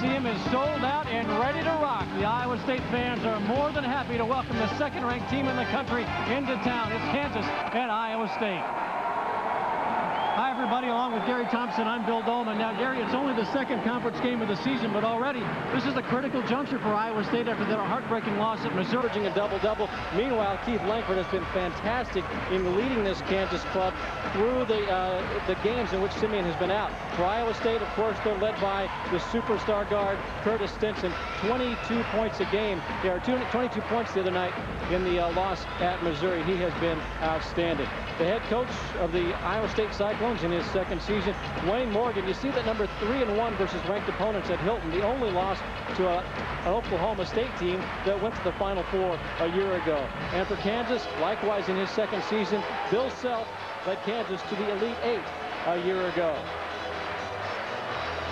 Coliseum is sold out and ready to rock. The Iowa State fans are more than happy to welcome the second-ranked team in the country into town. It's Kansas and Iowa State. Hi, everybody. Along with Gary Thompson, I'm Bill Dolman. Now, Gary, it's only the second conference game of the season, but already this is a critical juncture for Iowa State after that heartbreaking loss at Missouri. A double-double. Meanwhile, Keith Langford has been fantastic in leading this Kansas club through the games in which Simien has been out. For Iowa State, of course, they're led by the superstar guard, Curtis Stinson, 22 points a game. There are 22 points the other night in the loss at Missouri. He has been outstanding. The head coach of the Iowa State Cyclones in his second season, Wayne Morgan. You see that number 3-1 versus ranked opponents at Hilton. The only loss to an Oklahoma State team that went to the Final Four a year ago. And for Kansas, likewise in his second season, Bill Self led Kansas to the Elite Eight a year ago.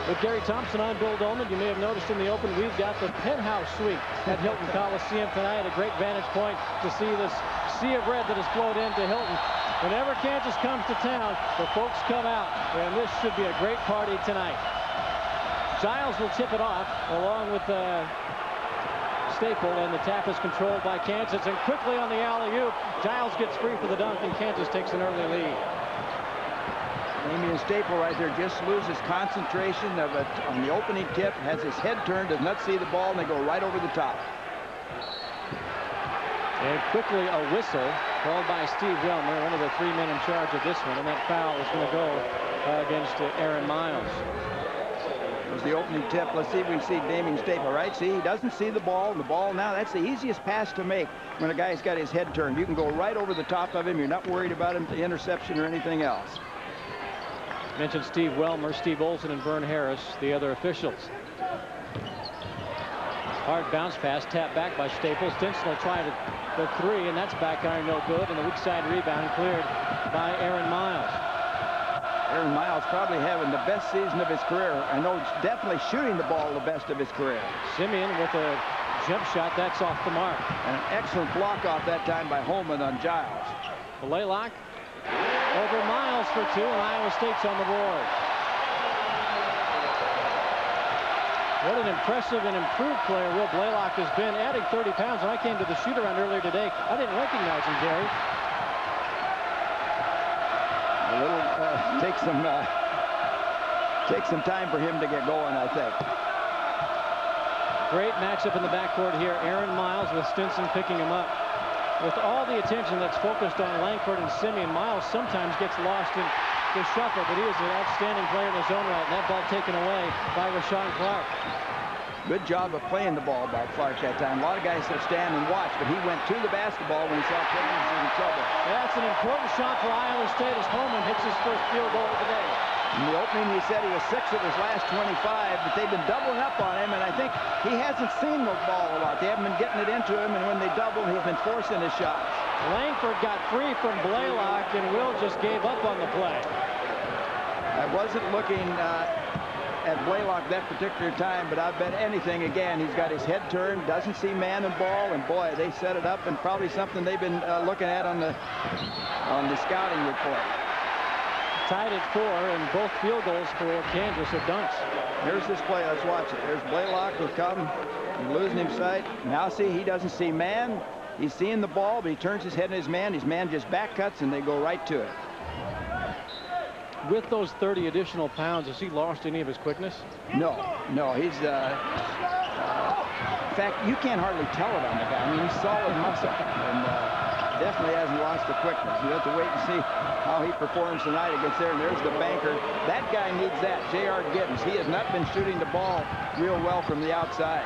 With Gary Thompson, I'm Bill Dolman. You may have noticed in the open, we've got the penthouse suite at Hilton Coliseum tonight. A great vantage point to see this sea of red that has flowed into Hilton. Whenever Kansas comes to town, the folks come out, and this should be a great party tonight. Giles will tip it off along with Staple, and the tap is controlled by Kansas. And quickly on the alley-oop, Giles gets free for the dunk, and Kansas takes an early lead. Damian Staple right there just loses concentration of it on the opening tip, has his head turned, does not see the ball, and they go right over the top. And quickly a whistle called by Steve Welmer, one of the three men in charge of this one, and that foul is going to go against Aaron Miles. There's the opening tip. Let's see if we can see Damian Staple, right? See, he doesn't see the ball. The ball now, that's the easiest pass to make when a guy's got his head turned. You can go right over the top of him. You're not worried about him, the interception or anything else. Mentioned Steve Welmer, Steve Olson, and Vern Harris, the other officials. Hard bounce pass, tapped back by Staples. Stinson will try the three, and that's back iron, no good. And the weak side rebound cleared by Aaron Miles. Aaron Miles probably having the best season of his career. I know he's definitely shooting the ball the best of his career. Simien with a jump shot, that's off the mark. And an excellent block off that time by Holman on Giles. Blalock over Miles for two, and Iowa State's on the board. What an impressive and improved player Will Blalock has been, adding 30 pounds. When I came to the shoot-around earlier today, I didn't recognize him, Gary. A little, takes some time for him to get going, I think. Great matchup in the backcourt here. Aaron Miles with Stinson picking him up. With all the attention that's focused on Langford and Simien, Miles sometimes gets lost in the shuffle, but he is an outstanding player in his own right, and that ball taken away by Rashawn Clark. Good job of playing the ball by Clark that time. A lot of guys will stand and watch, but he went to the basketball when he saw Kansas was in trouble. That's an important shot for Iowa State as Holman hits his first field goal of the day. In the opening, he said he was 6 of his last 25, but they've been doubling up on him, and I think he hasn't seen the ball a lot. They haven't been getting it into him, and when they double, he's been forcing his shots. Langford got free from Blalock, and Will just gave up on the play. I wasn't looking at Blalock that particular time, but I bet anything, again, he's got his head turned, doesn't see man and ball, and boy, they set it up, and probably something they've been looking at on the scouting report. Tied at 4, and both field goals for Kansas are dunks. Here's this play. Let's watch it. There's Blalock who's come. He's losing his sight. Now see, he doesn't see man. He's seeing the ball, but he turns his head on his man. His man just back cuts, and they go right to it. With those 30 additional pounds, has he lost any of his quickness? No. He's in fact, you can't hardly tell it on the guy. I mean, he's solid muscle, and definitely hasn't lost the quickness. You have to wait and see how he performs tonight against there. And there's the banker. That guy needs that, J.R. Giddens. He has not been shooting the ball real well from the outside.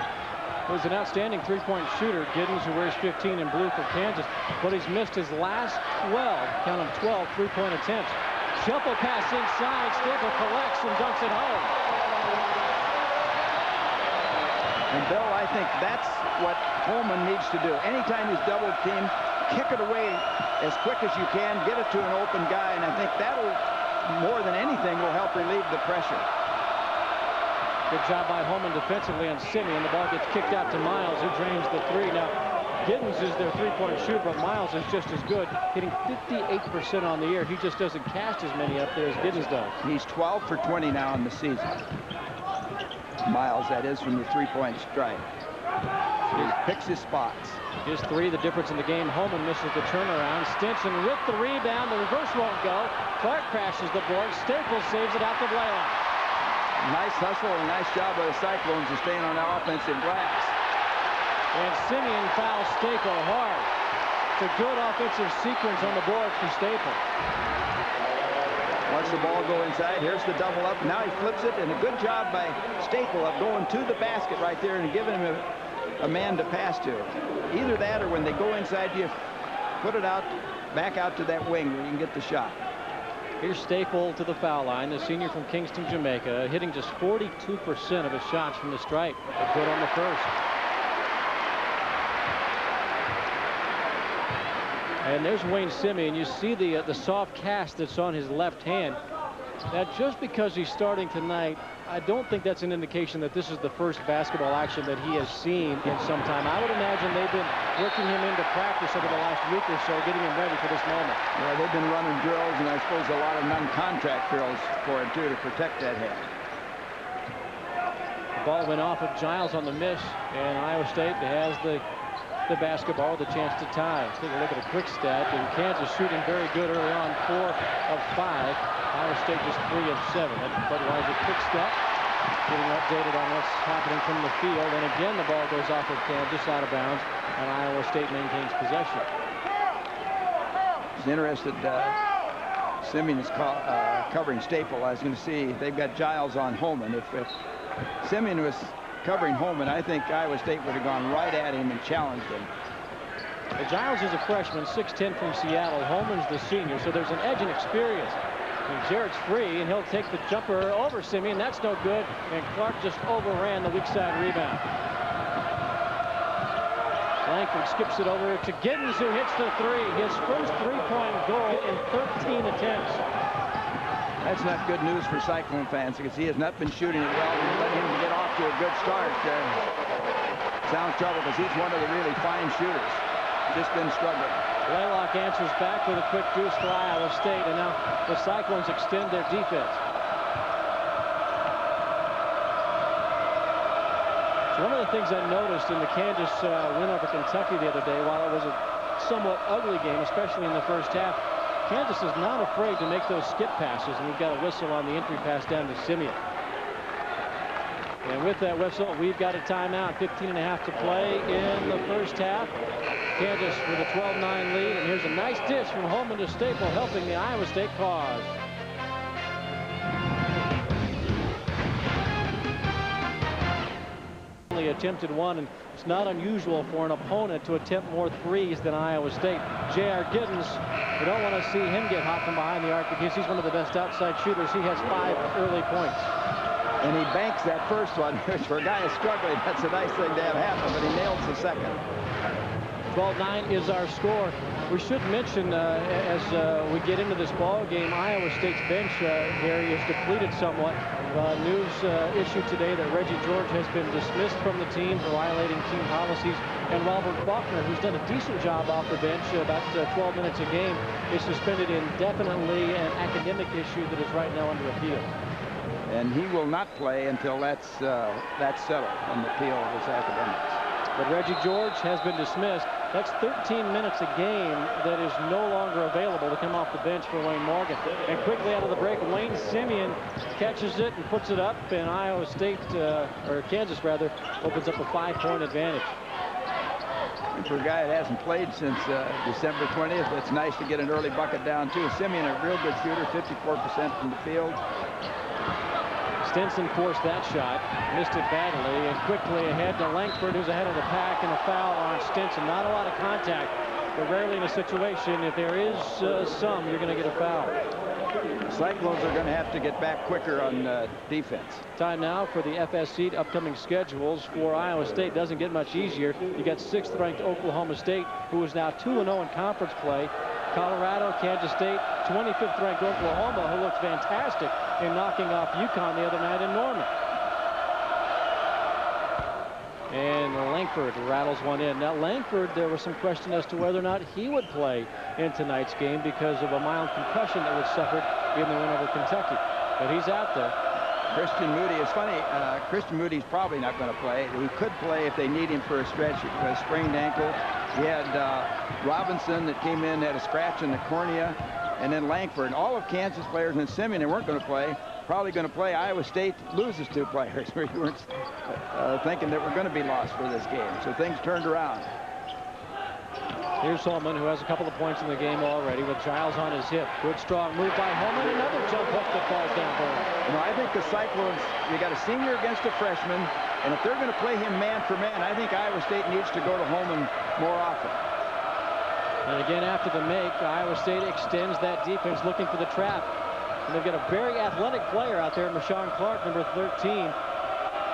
He was an outstanding three-point shooter, Giddens, who wears 15 in blue for Kansas, but he's missed his last 12, count them 12, three-point attempts. Shuffle pass inside, Staple collects and dunks it home. And Bill, I think that's what Holman needs to do. Anytime he's double teamed, kick it away as quick as you can, get it to an open guy, and I think that'll, more than anything, will help relieve the pressure. Good job by Holman defensively on Simien. The ball gets kicked out to Miles, who drains the three. Now, Giddens is their three-point shooter, but Miles is just as good, hitting 58% on the year. He just doesn't cast as many up there as Giddens does. He's 12 for 20 now in the season. miles, that is, from the three-point stripe. He picks his spots. His three, the difference in the game. Holman misses the turnaround. Stinson with the rebound. The reverse won't go. Clark crashes the board. Staples saves it out to Blalock. Nice hustle and nice job by the Cyclones of staying on the offensive glass. And Simien fouls Staples hard. It's a good offensive sequence on the board for Staples. Watch the ball go inside. Here's the double up. Now he flips it, and a good job by Staples of going to the basket right there and giving him a man to pass to. Either that or when they go inside, you put it out, back out to that wing where you can get the shot. Here's Staples to the foul line, the senior from Kingston, Jamaica, hitting just 42% of his shots from the stripe. A good on the first. And there's Wayne Simien. You see the soft cast that's on his left hand. Now, just because he's starting tonight, I don't think that's an indication that this is the first basketball action that he has seen in some time. I would imagine they've been working him into practice over the last week or so, getting him ready for this moment. Yeah, they've been running drills, and I suppose a lot of non-contact drills for him, too, to protect that hand. The ball went off of Giles on the miss, and Iowa State has the basketball with a chance to tie. Take a look at a quick stat, and Kansas shooting very good early on, 4 of 5. Iowa State just 3 of 7. That's Budweiser quick step, getting updated on what's happening from the field. And again, the ball goes off of Kansas out of bounds, and Iowa State maintains possession. It's interested. Simien is covering Staples. I was going to see they've got Giles on Holman. If Simien was covering Holman, I think Iowa State would have gone right at him and challenged him. Well, Giles is a freshman, 6'10" from Seattle. Holman's the senior, so there's an edge in experience. And Jarrett's free, and he'll take the jumper over Simien. That's no good, and Clark just overran the weak side rebound. Langford skips it over to Giddens, who hits the three. His first three-point goal in 13 attempts. That's not good news for Cyclone fans because he has not been shooting it well. And let him get off to a good start. Sounds trouble because he's one of the really fine shooters. Just been struggling. Blalock answers back with a quick deuce for Iowa State, and now the Cyclones extend their defense. So one of the things I noticed in the Kansas win over Kentucky the other day, while it was a somewhat ugly game, especially in the first half, Kansas is not afraid to make those skip passes, and we've got a whistle on the entry pass down to Simien. And with that whistle, we've got a timeout. 15.5 to play in the first half. Kansas with a 12-9 lead, and here's a nice dish from Holman to Staples, helping the Iowa State cause. Only attempted one, and it's not unusual for an opponent to attempt more threes than Iowa State. J.R. Giddens, we don't want to see him get hot from behind the arc because he's one of the best outside shooters. He has 5 early points. And he banks that first one, which for a guy who's struggling, that's a nice thing to have happen, but he nails the second. 12-9 is our score. We should mention as we get into this ball game, Iowa State's bench area is depleted somewhat. News issued today that Reggie George has been dismissed from the team for violating team policies, and Robert Faulkner, who's done a decent job off the bench, about 12 minutes a game, is suspended indefinitely, an academic issue that is right now under appeal. And he will not play until that's settled on the appeal of his academics. But Reggie George has been dismissed. That's 13 minutes a game that is no longer available to come off the bench for Wayne Morgan. And quickly out of the break, Wayne Simien catches it and puts it up, and Iowa State, or Kansas rather, opens up a 5-point advantage. And for a guy that hasn't played since December 20th, it's nice to get an early bucket down too. Simien, a real good shooter, 54% from the field. Stinson forced that shot, missed it badly, and quickly ahead to Langford, who's ahead of the pack, and a foul on Stinson. Not a lot of contact, but rarely in a situation, if there is some, you're going to get a foul. Cyclones are going to have to get back quicker on defense. Time now for the FSC upcoming schedules for Iowa State. Doesn't get much easier. You got 6th-ranked Oklahoma State, who is now 2-0 in conference play. Colorado, Kansas State, 25th-ranked Oklahoma, who looks fantastic in knocking off UConn the other night in Norman. And Langford rattles one in. Now, Langford, there was some question as to whether or not he would play in tonight's game because of a mild concussion that was suffered in the win over Kentucky. But he's out there. Christian Moody. It's funny, Christian Moody's probably not going to play. He could play if they need him for a stretch. He has a sprained ankle. He had Robinson that came in, had a scratch in the cornea, and then Langford. All of Kansas players and Simien they weren't going to play. Probably going to play. Iowa State loses 2 players. We weren't thinking that we're going to be lost for this game. So things turned around. Here's Holman, who has a couple of points in the game already with Giles on his hip. Good strong move by Holman. Another jump hook that falls down for him. You know, I think the Cyclones, you got a senior against a freshman, and if they're going to play him man for man, I think Iowa State needs to go to Holman more often. And again, after the make, Iowa State extends that defense looking for the trap. And they've got a very athletic player out there, Marshawn Clark, number 13,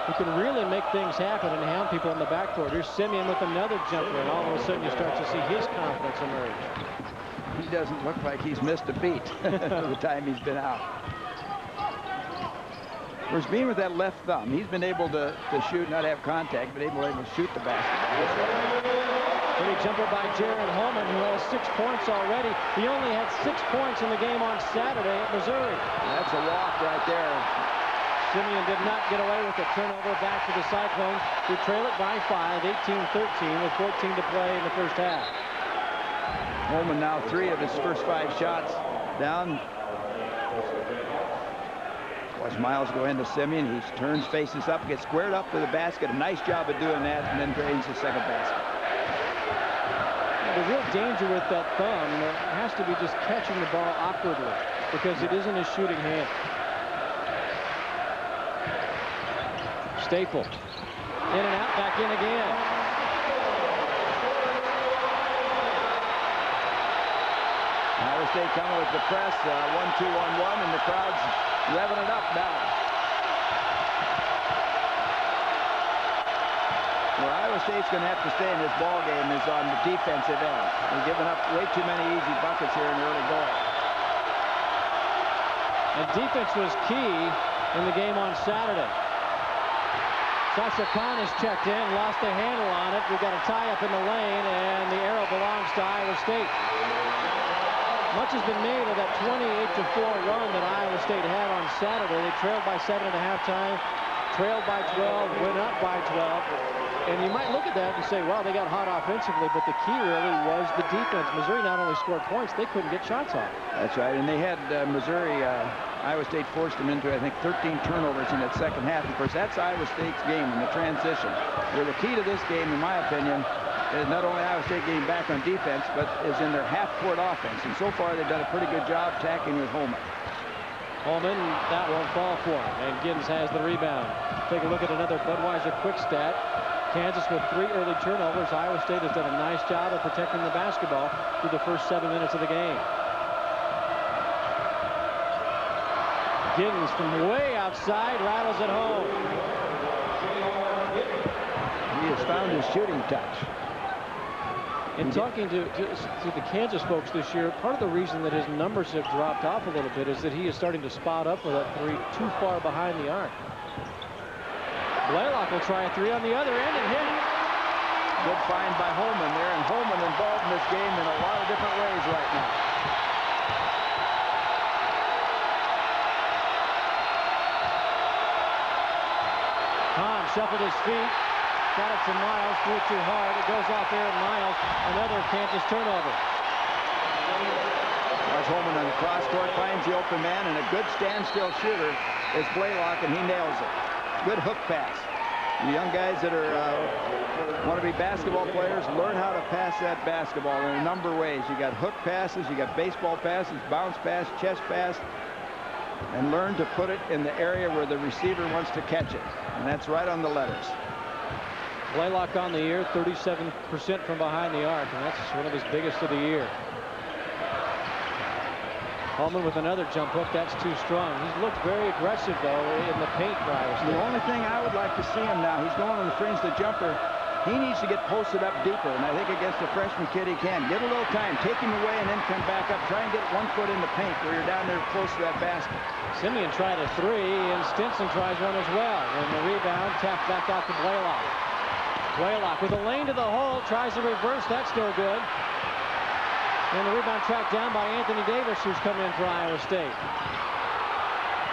who can really make things happen and hound people in the backcourt. Here's Simien with another jumper, and all of a sudden you start to see his confidence emerge. He doesn't look like he's missed a beat the time he's been out. Whereas being with that left thumb, he's been able to shoot, not have contact, but able to shoot the basketball. Pretty jumper by Jared Holman, who has 6 points already. He only had 6 points in the game on Saturday at Missouri. That's a walk right there. Simien did not get away with it. Turnover back to the Cyclones, who trail it by 5, 18-13, with 14 to play in the first half. Holman now 3 of his first 5 shots down. Watch Miles go into Simien. He turns, faces up, gets squared up to the basket. A nice job of doing that, and then drains the second basket. The real danger with that thumb has to be just catching the ball awkwardly, because it isn't a shooting hand. Staple. In and out, back in again. Iowa State coming with the press, 1-2-1-1, and the crowd's revving it up now. Where Iowa State's going to have to stay in this ball game is on the defensive end. They're giving up way too many easy buckets here in the early going. And defense was key in the game on Saturday. Sasha Khan has checked in, lost the handle on it. We've got a tie up in the lane, and the arrow belongs to Iowa State. Much has been made of that 28-4 run that Iowa State had on Saturday. They trailed by 7 at halftime, trailed by 12, went up by 12. And you might look at that and say, wow, they got hot offensively, but the key really was the defense. Missouri not only scored points, they couldn't get shots off. That's right, and they had Missouri, Iowa State forced them into, I think, 13 turnovers in that second half. Of course, that's Iowa State's game in the transition. Where the key to this game, in my opinion, is not only Iowa State getting back on defense, but is in their half-court offense. And so far, they've done a pretty good job tackling with Holman. Holman, that won't fall for him, and Giddens has the rebound. Take a look at another Budweiser quick stat. Kansas with 3 early turnovers. Iowa State has done a nice job of protecting the basketball through the first 7 minutes of the game. Giddens from way outside rattles it home. He has found his shooting touch. In talking to the Kansas folks this year, part of the reason that his numbers have dropped off a little bit is that he is starting to spot up with that 3 too far behind the arc. Blalock will try a 3 on the other end and hit it. Good find by Holman there, and Holman involved in this game in a lot of different ways right now. Hahn shuffled his feet, got it to Miles, threw it too hard. It goes off there, and Miles, another Kansas turnover. As Holman on the cross court finds the open man, and a good standstill shooter is Blalock, and he nails it. Good hook pass. The young guys that are want to be basketball players learn how to pass that basketball in a number of ways. You got hook passes, you got baseball passes, bounce pass, chest pass, and learn to put it in the area where the receiver wants to catch it. And that's right on the letters. Blalock on the year, 37% from behind the arc, and that's one of his biggest of the year. Holman with another jump hook. That's too strong. He's looked very aggressive, though, in the paint for Iowa State. The only thing I would like to see him now, he's going on the fringe, the jumper. He needs to get posted up deeper, and I think against the freshman kid he can. Get a little time, take him away, and then come back up. Try and get 1 foot in the paint where you're down there close to that basket. Simien tried a 3, and Stinson tries one as well. And the rebound tapped back out to Blalock. Blalock with a lane to the hole, tries the reverse. That's still good. And the rebound tracked down by Anthony Davis, who's coming in for Iowa State.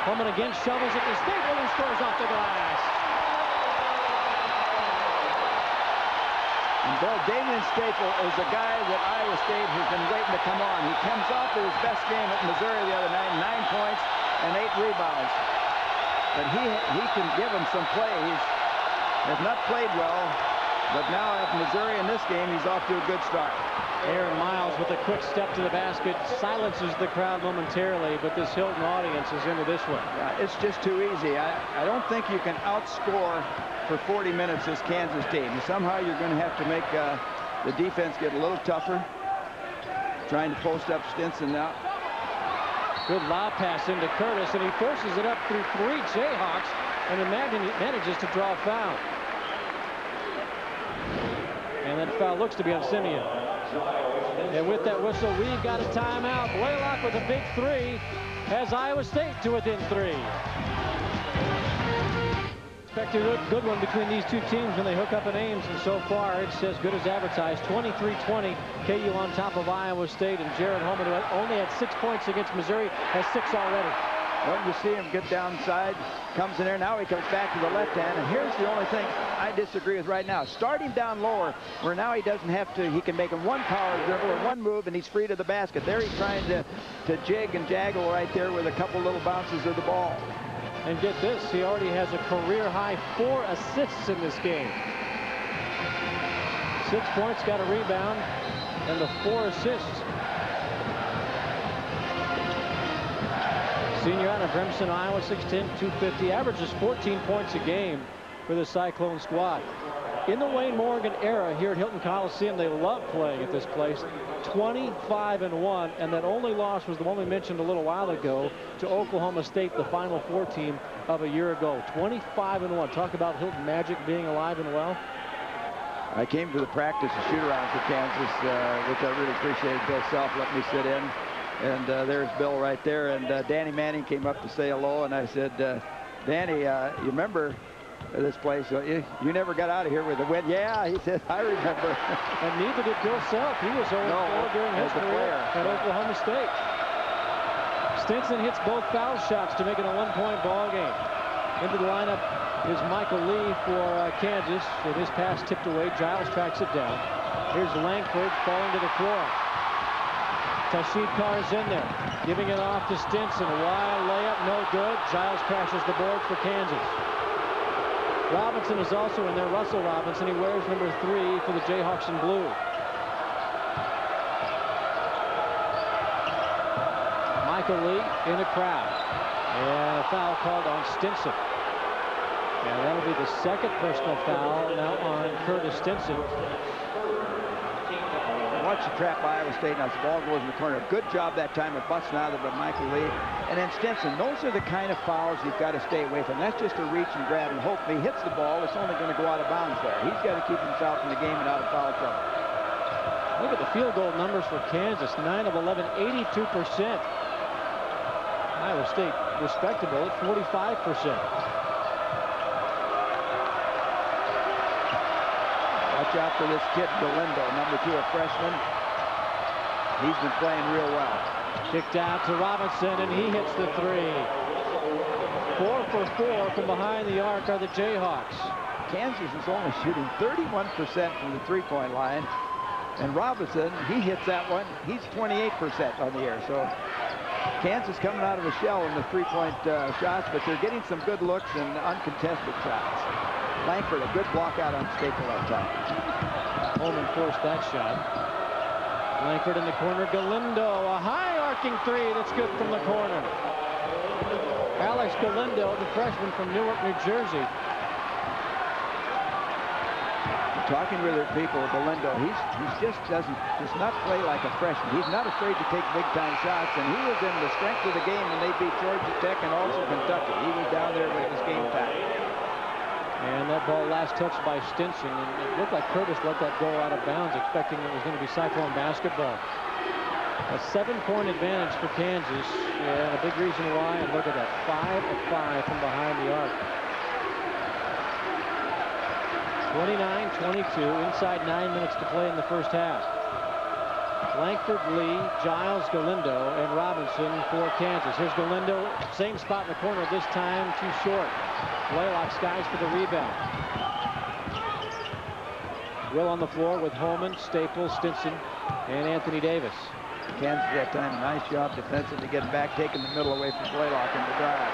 Holman again shovels it to Staples and scores off the glass. And Bill, Damian Staple is a guy that Iowa State has been waiting to come on. He comes off of his best game at Missouri the other night, 9 points and 8 rebounds. But he can give him some play. He has not played well, but now at Missouri in this game, he's off to a good start. Aaron Miles with a quick step to the basket silences the crowd momentarily, but this Hilton audience is into this one. It's just too easy. I don't think you can outscore for 40 minutes this Kansas team. Somehow you're going to have to make the defense get a little tougher. Trying to post up Stinson now. Good lob pass into Curtis, and he forces it up through 3 Jayhawks, and manages to draw a foul. And that foul looks to be on Simien. And with that whistle, we've got a timeout. Blalock with a big 3 has Iowa State to within 3. Expect a good one between these two teams when they hook up in Ames, and so far it's as good as advertised. 23-20, KU on top of Iowa State, and Jared Holman, who only had 6 points against Missouri, has 6 already. Well, you see him get downside, comes in there. Now he comes back to the left hand, and here's the only thing I disagree with right now. Start him down lower, where now he doesn't have to. He can make him one power dribble or one move, and he's free to the basket. There he's trying to jig and jaggle right there with a couple little bounces of the ball. And get this, he already has a career-high 4 assists in this game. 6 points, got a rebound, and the 4 assists. Senior out of Remsen, Iowa, 6'10", 250, averages 14 points a game for the Cyclone squad. In the Wayne Morgan era here at Hilton Coliseum, they love playing at this place. 25-1, and that only loss was the one we mentioned a little while ago to Oklahoma State, the Final Four team of a year ago. 25-1. Talk about Hilton Magic being alive and well. I came to the practice of shoot-around for Kansas, which I really appreciated. Bill Self let me sit in. And there's Bill right there. And Danny Manning came up to say hello. And I said, Danny, you remember this place? You never got out of here with a win. Yeah, he said, I remember. And neither did Bill Self. He was 0-4 during his career at Oklahoma State. Stinson hits both foul shots to make it a 1-point ball game. Into the lineup is Michael Lee for Kansas. With his pass tipped away, Giles tracks it down. Here's Langford falling to the floor. Tashid Carr's in there, giving it off to Stinson. A wild layup, no good. Giles crashes the board for Kansas. Robinson is also in there, Russell Robinson. He wears number 3 for the Jayhawks in blue. Michael Lee in the crowd. And a foul called on Stinson. And that'll be the second personal foul now on Curtis Stinson. Watch the trap by Iowa State. Now the ball goes in the corner. Good job that time of busting out of it by Michael Lee. And then Stinson, those are the kind of fouls you've got to stay away from. That's just a reach and grab, and hope if he hits the ball, it's only going to go out of bounds there. He's got to keep himself in the game and out of foul trouble. Look at the field goal numbers for Kansas. 9 of 11, 82%. Iowa State respectable at 45%. Watch out for this kid, Galindo, number 2, a freshman. He's been playing real well. Kicked out to Robinson, and he hits the 3. 4 for 4 from behind the arc are the Jayhawks. Kansas is only shooting 31% from the three-point line. And Robinson, he hits that one. He's 28% on the air. So Kansas coming out of a shell in the three-point shots, but they're getting some good looks and uncontested shots. Langford, a good block out on Staple that time. Holman forced that shot. Langford in the corner. Galindo, a high arcing 3 that's good from the corner. Alex Galindo, the freshman from Newark, New Jersey. Talking with other people, Galindo, he just does not play like a freshman. He's not afraid to take big-time shots, and he was in the strength of the game when they beat Georgia Tech and also Kentucky. He was down there when it was game time. And that ball last touched by Stinson, and it looked like Curtis let that go out of bounds, expecting it was going to be Cyclone basketball. A 7-point advantage for Kansas, and a big reason why, and look at that, 5 of 5 from behind the arc. 29-22, inside 9 minutes to play in the first half. Langford, Lee, Giles, Galindo, and Robinson for Kansas. Here's Galindo, same spot in the corner, this time too short. Blalock skies for the rebound. Will on the floor with Holman, Staples, Stinson, and Anthony Davis. Kansas that time, nice job defensively getting back, taking the middle away from Blalock in the drive.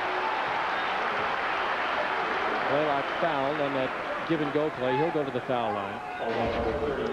Blalock fouled on that give-and-go play. He'll go to the foul line.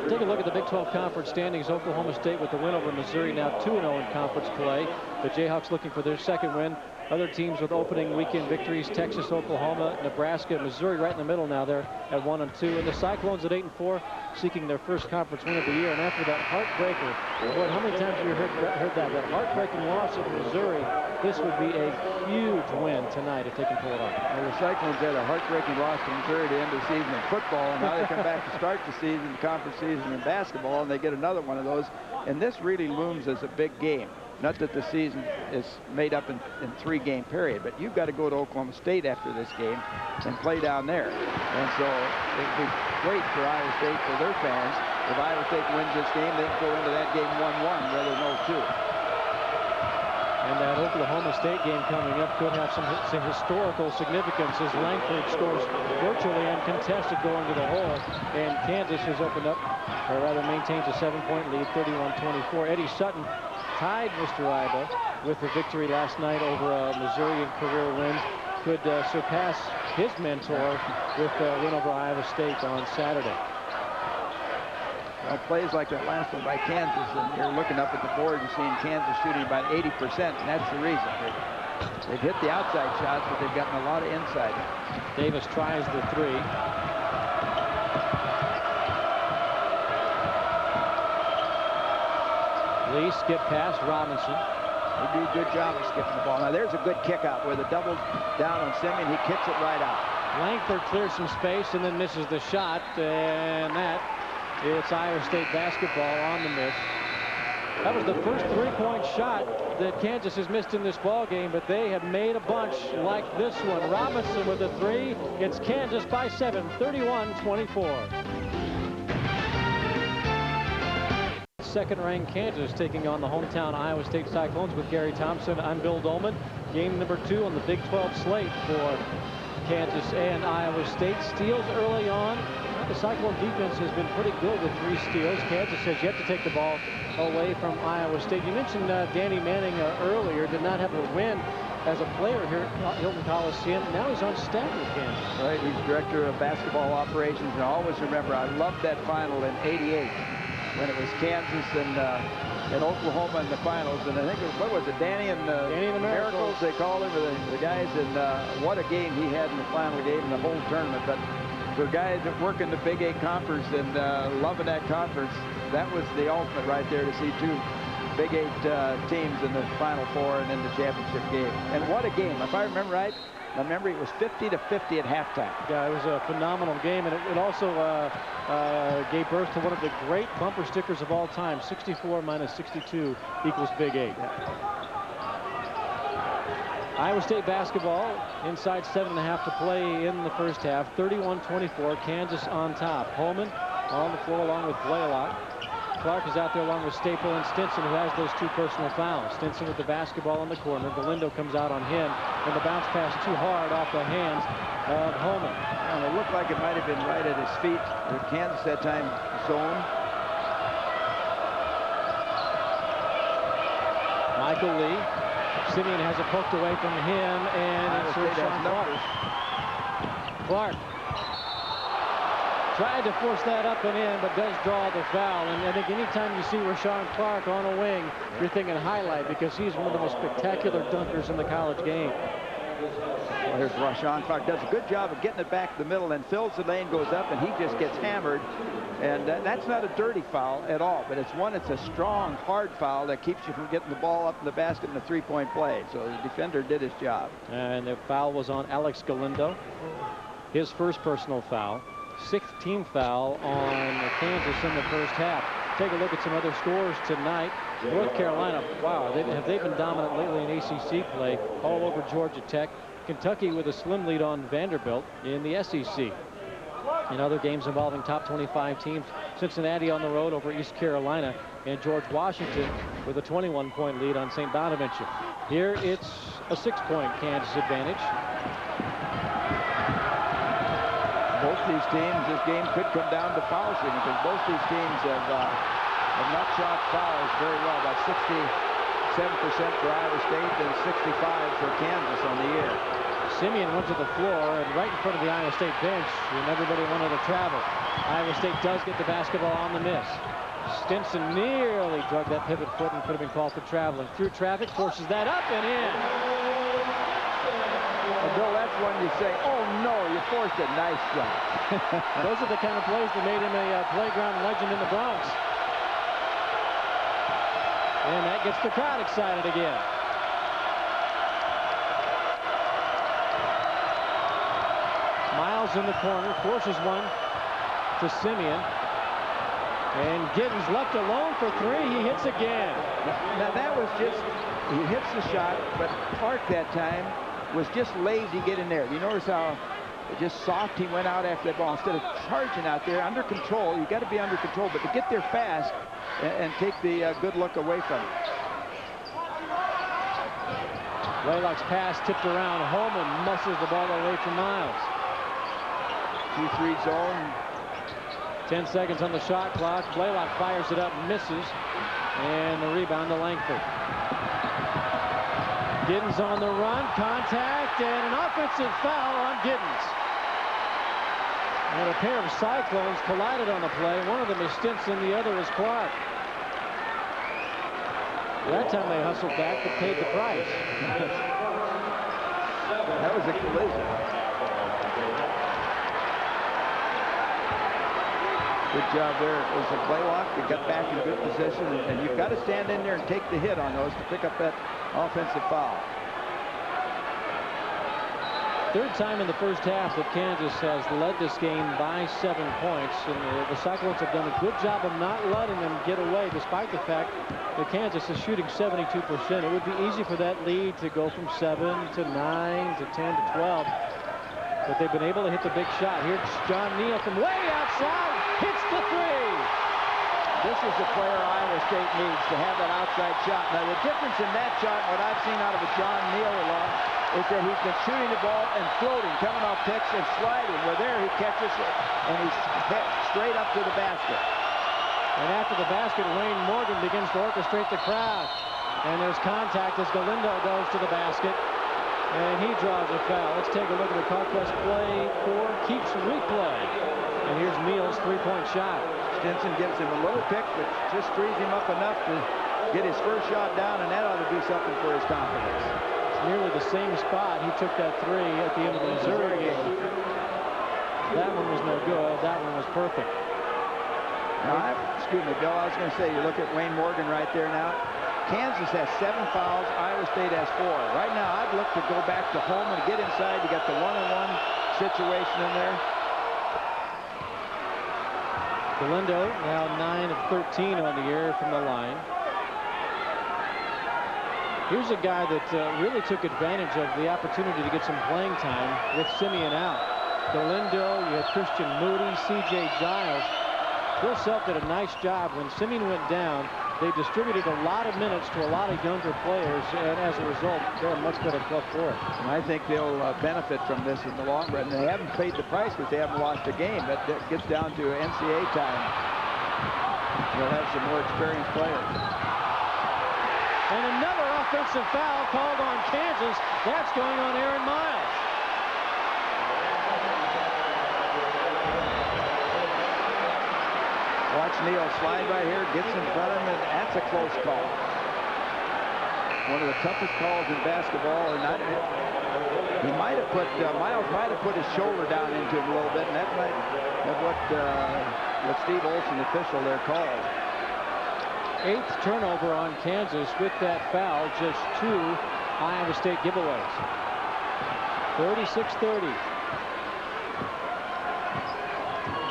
Take a look at the Big 12 Conference standings. Oklahoma State with the win over Missouri, now 2-0 in conference play. The Jayhawks looking for their second win. Other teams with opening weekend victories: Texas, Oklahoma, Nebraska, Missouri right in the middle now. They're at 1-2. And the Cyclones at 8-4, seeking their first conference win of the year. And after that heartbreaker, boy, how many times have you heard that? That heartbreaking loss of Missouri. This would be a huge win tonight if they can pull it off. Well, the Cyclones had a heartbreaking loss to Missouri to end the season in football, and now they come back to start the season, the conference season in basketball, and they get another one of those. And this really looms as a big game. Not that the season is made up in 3-game period, but you've got to go to Oklahoma State after this game and play down there. And so it'd be great for Iowa State, for their fans. If Iowa State wins this game, they can go into that game 1-1 rather than 0-2. And that Oklahoma State game coming up could have some historical significance as Langford scores virtually uncontested going to the hole. And Kansas has opened up, or rather maintains a 7-point lead, 31-24. Eddie Sutton tied Mr. Iba with the victory last night over Missouri in career wins. Could surpass his mentor with a win over Iowa State on Saturday. Well, plays like that last one by Kansas, and you're looking up at the board and seeing Kansas shooting about 80%, and that's the reason. They've hit the outside shots, but they've gotten a lot of inside. Davis tries the three. Lee skip past Robinson. They do a good job of skipping the ball. Now there's a good kick out with a double down on Simien. He kicks it right out. Langford clears some space and then misses the shot, and it's Iowa State basketball on the miss. That was the first three-point shot that Kansas has missed in this ball game, but they have made a bunch like this one. Robinson with a three. It's Kansas by 7, 31-24. Second-ranked Kansas taking on the hometown Iowa State Cyclones with Gary Thompson. I'm Bill Dolman. Game number 2 on the Big 12 slate for Kansas and Iowa State. Steals early on. The Cyclone defense has been pretty good with 3 steals. Kansas has yet to take the ball away from Iowa State. You mentioned Danny Manning earlier. Did not have a win as a player here at Hilton Coliseum. Now he's on staff with Kansas. Right, he's director of basketball operations. And I always remember, I loved that final in '88 when it was Kansas and Oklahoma in the finals. And I think, what was it, Danny and the Miracles, they called him, the guys. And what a game he had in the final game and the whole tournament. But for guys that work in the Big 8 conference and loving that conference, that was the ultimate right there to see 2 Big 8 teams in the Final Four and in the championship game. And what a game. If I remember right, it was 50-50 at halftime. Yeah, it was a phenomenal game, and it also gave birth to one of the great bumper stickers of all time. 64 minus 62 equals Big 8. Yeah. Iowa State basketball, inside 7.5 to play in the first half. 31-24, Kansas on top. Holman on the floor along with Blalock. Clark is out there along with Staple and Stinson, who has those 2 personal fouls. Stinson with the basketball in the corner. Galindo comes out on him, and the bounce pass too hard off the hands of Holman. And it looked like it might have been right at his feet. Kansas that time zone. Michael Lee. Simien has it poked away from him, and it's Clark. Clark tried to force that up and in, but does draw the foul. And I think anytime you see Rashawn Clark on a wing, you're thinking highlight, because he's one of the most spectacular dunkers in the college game. Well, here's Rashawn Clark. Does a good job of getting it back to the middle and fills the lane, goes up, and he just gets hammered. And that's not a dirty foul at all, but it's a strong, hard foul that keeps you from getting the ball up in the basket in the 3-point play. So the defender did his job. And the foul was on Alex Galindo. His first personal foul. 6th team foul on Kansas in the first half. Take a look at some other scores tonight. North Carolina, wow, have they been dominant lately in ACC play, all over Georgia Tech. Kentucky with a slim lead on Vanderbilt in the SEC. In other games involving top 25 teams, Cincinnati on the road over East Carolina. and George Washington with a 21-point lead on St. Bonaventure. Here it's a 6-point Kansas advantage. Both these teams, this game could come down to foul shooting because both these teams have not shot fouls very well. About 67% for Iowa State and 65 for Kansas on the year. Simien went to the floor and right in front of the Iowa State bench, and everybody wanted to travel. Iowa State does get the basketball on the miss. Stinson nearly drug that pivot foot and could have been called for traveling. Through traffic, forces that up and in. Well, Bill, that's when you say, oh no, you forced a nice shot. Those are the kind of plays that made him a playground legend in the Bronx. And that gets the crowd excited again. Miles in the corner, forces one to Simien. And Giddens left alone for three. He hits again. Now that was just, he hits the shot, but Clark that time was just lazy to get in there. You notice how just soft he went out after that ball. Instead of charging out there under control, you got to be under control, but to get there fast and take the good look away from it. Blalock's pass tipped around. Holman muscles the ball away from Miles. 2-3 zone. 10 seconds on the shot clock. Blalock fires it up, misses, and the rebound to Langford. Giddens on the run, contact, and an offensive foul on Giddens. And a pair of Cyclones collided on the play. One of them is Stinson, the other is Clark. That time they hustled back but paid the price. That was a collision. Good job there. It was a Blalock that got back in good position, and you've got to stand in there and take the hit on those to pick up that offensive foul. Third time in the first half that Kansas has led this game by 7 points, and the Cyclones have done a good job of not letting them get away, despite the fact that Kansas is shooting 72%. It would be easy for that lead to go from 7 to 9 to 10 to 12, but they've been able to hit the big shot. Here's John Neal from way outside, hits the three. This is the player Iowa State needs to have that outside shot. Now the difference in that shot, what I've seen out of a John Neal alone, is that he's been shooting the ball and floating, coming off picks and sliding. Where there he catches it and he's hit straight up to the basket. And after the basket, Wayne Morgan begins to orchestrate the crowd. And there's contact as Galindo goes to the basket. And he draws a foul. Let's take a look at the Conquest play for Keeps replay. And here's Neal's three-point shot. Stinson gives him a little pick, but just frees him up enough to get his first shot down, and that ought to do something for his confidence. It's nearly the same spot he took that three at the end of the Missouri game. That one was no good. That one was perfect. Now, excuse me, Bill, I was going to say, you look at Wayne Morgan right there now. Kansas has 7 fouls. Iowa State has 4. Right now, I'd look to go back to home and get inside. You got the one-on-one situation in there. Galindo now 9 of 13 on the year from the line. Here's a guy that really took advantage of the opportunity to get some playing time with Simien out. Galindo, you had Christian Moody, C.J. Giles. Bill Self did a nice job. When Simien went down, they distributed a lot of minutes to a lot of younger players, and as a result, they're a much better club for it. And I think they'll benefit from this in the long run. They haven't paid the price because they haven't lost a game, but it gets down to NCAA time. They'll have some more experienced players. And another offensive foul called on Kansas. That's going on Aaron Miles. Watch Neal slide right here, gets in front of him, and that's a close call. One of the toughest calls in basketball, and he might have put Miles might have put his shoulder down into him a little bit, and that might have what Steve Olson, the official there, called. 8th turnover on Kansas with that foul, just 2 Iowa State giveaways. 36-30.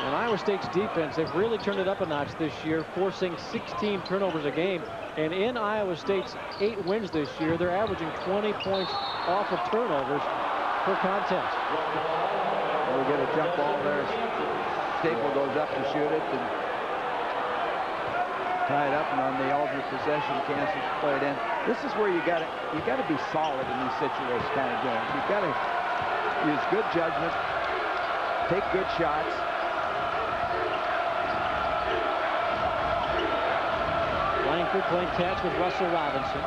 And Iowa State's defense, they've really turned it up a notch this year, forcing 16 turnovers a game. And in Iowa State's 8 wins this year, they're averaging 20 points off of turnovers per contest. We get a jump ball there. Staple goes up to shoot it. And Tied up and on the alternate possession, Kansas played in. This is where you gotta be solid in these situations, kind of games. You've got to use good judgment, take good shots. Langford playing catch with Russell Robinson.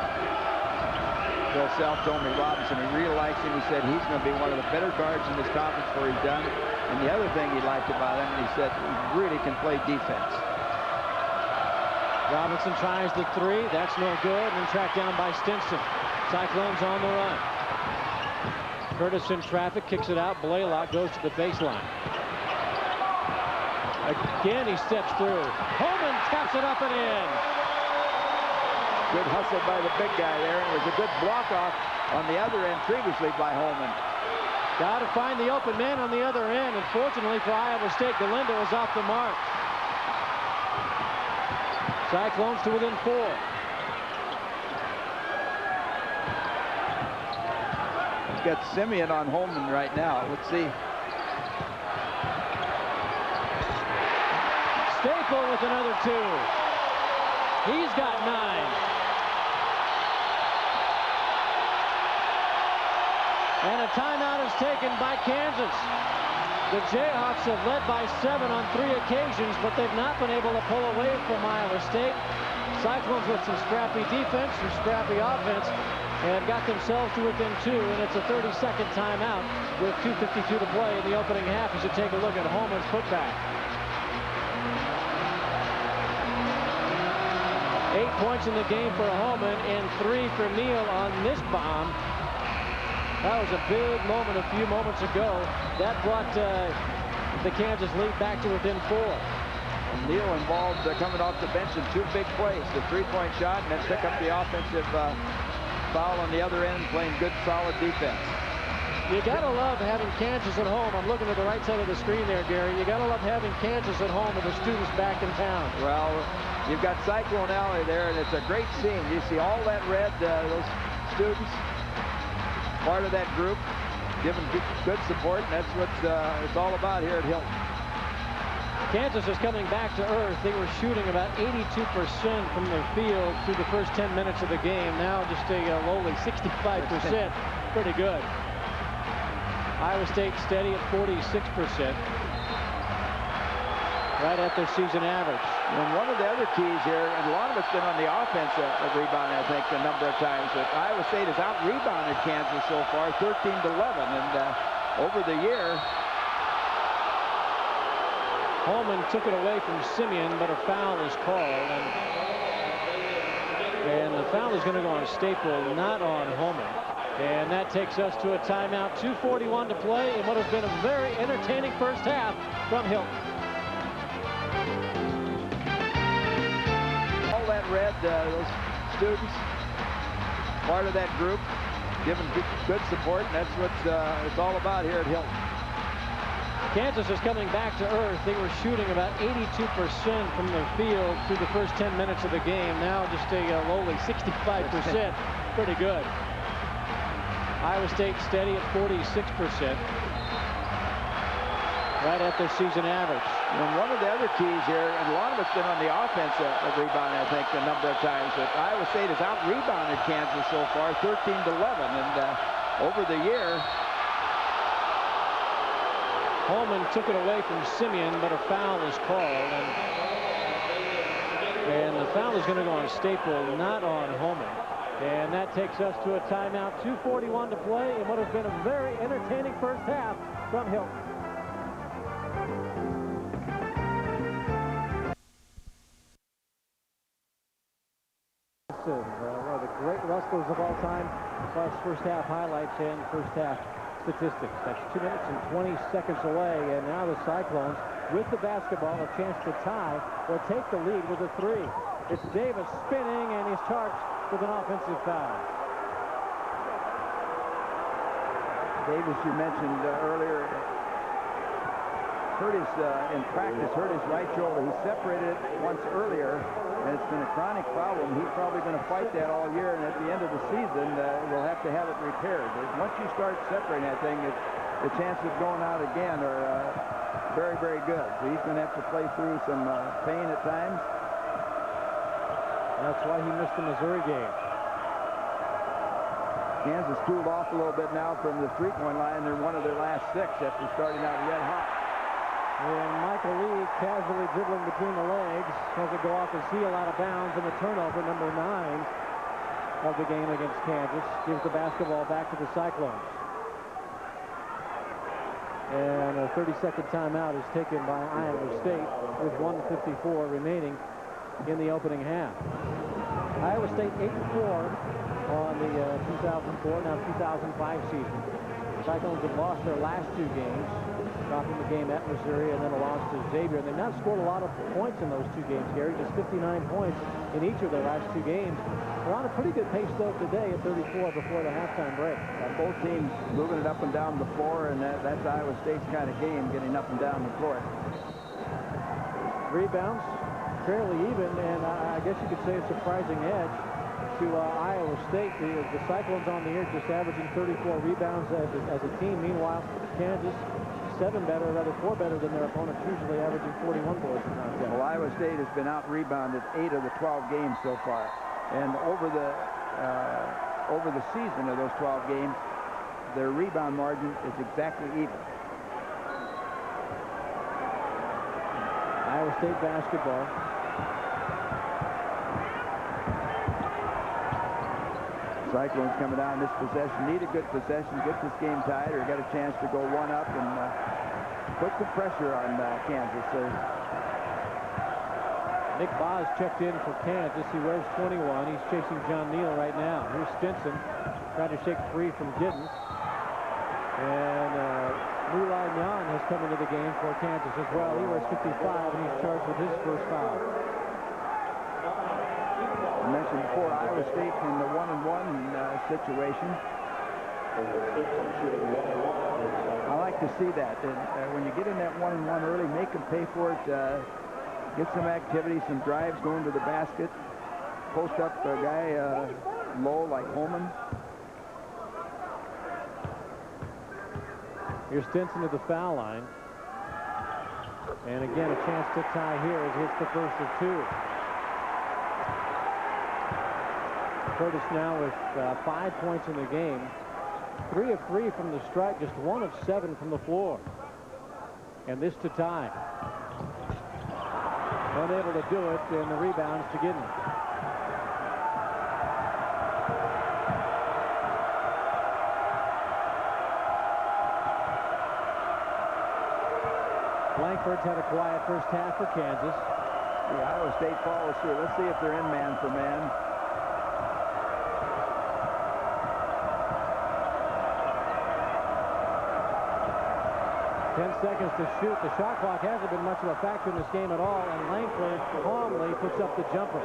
Bill Self told me Robinson, he really likes him. He said he's going to be one of the better guards in this conference where he's done. And the other thing he liked about him, he said he really can play defense. Robinson tries the three. That's no good. And tracked down by Stinson. Cyclones on the run. Curtis in traffic, kicks it out. Blalock goes to the baseline. Again, he steps through. Holman taps it up and in. Good hustle by the big guy there. And it was a good block off on the other end previously by Holman. Got to find the open man on the other end. Unfortunately for Iowa State, Galindo was off the mark. Cyclones to within 4. He's got Simien on Holman right now. Let's see. Staple with another 2. He's got 9. And a timeout is taken by Kansas. The Jayhawks have led by 7 on 3 occasions, but they've not been able to pull away from Iowa State. Cyclones with some scrappy defense, some scrappy offense, and got themselves to within 2, and it's a 30-second timeout with 2:52 to play in the opening half as you take a look at Holman's putback. 8 points in the game for Holman and 3 for Neal on this bomb. That was a big moment a few moments ago. That brought the Kansas lead back to within 4. And Neal involved coming off the bench in 2 big plays. The 3-point shot and then pick up the offensive foul on the other end, playing good, solid defense. You gotta love having Kansas at home. I'm looking at the right side of the screen there, Gary. You gotta love having Kansas at home with the students back in town. Well, you've got Cyclone Alley there, and it's a great scene. You see all that red, those students, part of that group, giving good support, and that's what it's all about here at Hilton. Kansas is coming back to earth. They were shooting about 82% from their field through the first 10 minutes of the game. Now just a lowly 65%. Pretty good. Iowa State steady at 46%. Right at their season average. And one of the other keys here, and a lot of it's been on the offense of rebounding, I think, a number of times. But Iowa State has out-rebounded Kansas so far, 13-11. And over the year, Holman took it away from Simien, but a foul is called. And the foul is going to go on Staple, not on Holman. And that takes us to a timeout. 2:41 to play in what has been a very entertaining first half from Hilton. All that red, those students, part of that group, giving good support, and that's what it's all about here at Hilton. Kansas is coming back to earth. They were shooting about 82% from their field through the first 10 minutes of the game. Now just a lowly 65%. Pretty good. Iowa State steady at 46%. Right at their season average. And one of the other keys here, and a lot of it's been on the offense of rebounding, I think, a number of times. But Iowa State has out-rebounded Kansas so far, 13-11. And over the year, Holman took it away from Simien, but a foul is called. And the foul is going to go on Staple, not on Holman. And that takes us to a timeout. 2:41 to play in what has been a very entertaining first half from Hilton. One of the great wrestlers of all time, plus first half highlights and first half statistics. That's 2 minutes and 20 seconds away, and now the Cyclones, with the basketball, a chance to tie or take the lead with a 3. It's Davis spinning, and he's charged with an offensive foul. Davis, you mentioned earlier, hurt his, in practice, hurt his right shoulder. He separated it once earlier, and it's been a chronic problem. He's probably going to fight that all year, and at the end of the season, we'll have to have it repaired. Once you start separating that thing, the chances of going out again are very, very good. So he's going to have to play through some pain at times. That's why he missed the Missouri game. Kansas cooled off a little bit now from the three-point line. They're one of their last 6 after starting out red hot. And Michael Lee casually dribbling between the legs has it go off his heel out of bounds, and the turnover, number 9 of the game against Kansas, gives the basketball back to the Cyclones. And a 30-second timeout is taken by Iowa State with 1:54 remaining in the opening half. Iowa State 8-4 on the 2004, now 2005 season. The Cyclones have lost their last 2 games, dropping the game at Missouri and then a loss to Xavier. They've not scored a lot of points in those 2 games, Gary, just 59 points in each of their last 2 games. They're on a pretty good pace, though, today at 34 before the halftime break. Both teams moving it up and down the floor, and that's Iowa State's kind of game, getting up and down the floor. Rebounds, fairly even, and I guess you could say a surprising edge to Iowa State. The Cyclones on the year just averaging 34 rebounds as a team. Meanwhile, Kansas 4 better than their opponents, usually averaging 41 boards per contest. Well, Iowa State has been out-rebounded 8 of the 12 games so far. And over the season of those 12 games, their rebound margin is exactly even. Iowa State basketball. Cyclones coming down this possession. Need a good possession, get this game tied, or got a chance to go one up and put some pressure on Kansas. Nick Boz checked in for Kansas. He wears 21. He's chasing John Neal right now. Here's Stinson trying to shake free from Giddens. And Mulai Nyan has come into the game for Kansas as well. He wears 55, and he's charged with his first foul. I mentioned before, Iowa State in the 1-and-1 situation. I like to see that. And when you get in that 1-and-1 early, make them pay for it. Get some activity, some drives going to the basket. Post up a guy low like Holman. Here's Stinson at the foul line. And again, a chance to tie here as he hits the first of 2. Curtis now with 5 points in the game. 3 of 3 from the stripe, just 1 of 7 from the floor. And this to tie. Unable to do it, and the rebounds to Giddens. Langford's had a quiet first half for Kansas. The Iowa State follows through. Let's see if they're in man for man. Seconds to shoot. The shot clock hasn't been much of a factor in this game at all, and Langford calmly puts up the jumper.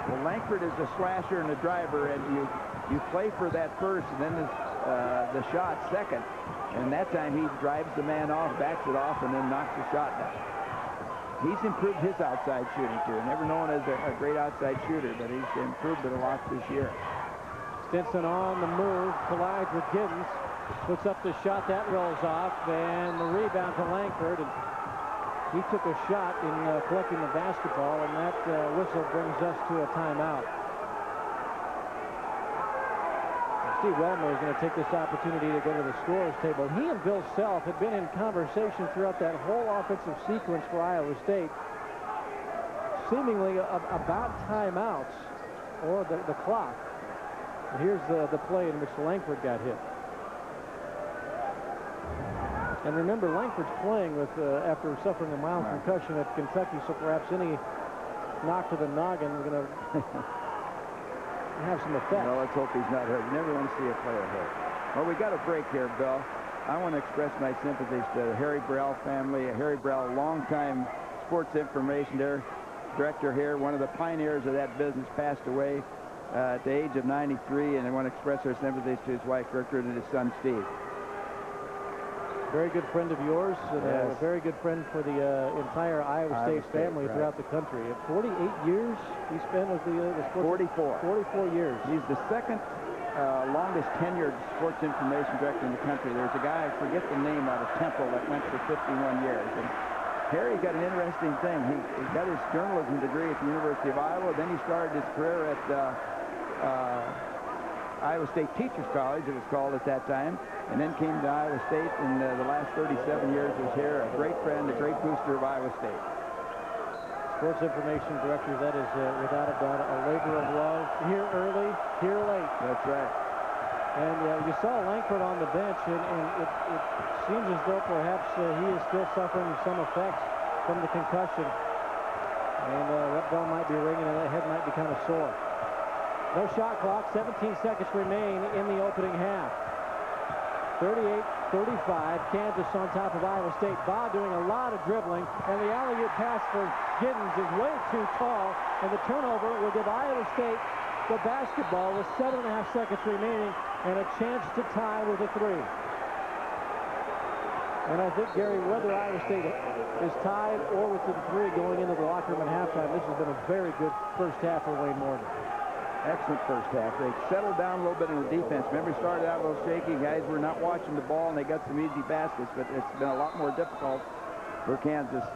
Well, Langford is a slasher and a driver, and you play for that first, and then the shot second. And that time he drives the man off, backs it off, and then knocks the shot down. He's improved his outside shooting, too. Never known as a great outside shooter, but he's improved it a lot this year. Stinson on the move, collides with Giddens. Puts up the shot, that rolls off, and the rebound to Langford. And he took a shot in collecting the basketball, and that whistle brings us to a timeout. Steve Wellmer is going to take this opportunity to go to the scorer's table. He and Bill Self had been in conversation throughout that whole offensive sequence for Iowa State, seemingly about timeouts or the clock. And here's the play in which Langford got hit. And remember, Langford's playing with after suffering a mild concussion at Kentucky, so perhaps any knock to the noggin is going to have some effect. Well, let's hope he's not hurt. You never want to see a player hurt. Well, we got a break here, Bill. I want to express my sympathies to the Harry Brell family. Harry Brell, longtime sports information director here, one of the pioneers of that business, passed away at the age of 93, and I want to express our sympathies to his wife, Gertrude, and his son, Steve. Very good friend of yours, and yes. A very good friend for the entire Iowa State family right. throughout the country. 48 years he spent with the sports. 44 years. He's the second longest tenured sports information director in the country. There's a guy, I forget the name, out of Temple that went for 51 years. And Harry got an interesting thing. He got his journalism degree at the University of Iowa. Then he started his career at Iowa State Teachers College, it was called at that time, and then came to Iowa State, and the last 37 years was here. A great friend, a great booster of Iowa State. Sports Information Director, that is without a doubt a labor of love. Here early, here late. That's right. And you saw Langford on the bench, and it seems as though perhaps he is still suffering some effects from the concussion. And that bell might be ringing, and that head might be kind of sore. No shot clock, 17 seconds remain in the opening half. 38-35, Kansas on top of Iowa State. Baugh doing a lot of dribbling, and the alley-oop pass for Giddens is way too tall, and the turnover will give Iowa State the basketball with 7.5 seconds remaining and a chance to tie with a three. And I think, Gary, whether Iowa State is tied or with the three going into the locker room at halftime, this has been a very good first half for Wayne Morgan. Excellent first half. They settled down a little bit in the defense. Remember, we started out a little shaky. Guys were not watching the ball, and they got some easy baskets, but it's been a lot more difficult for Kansas.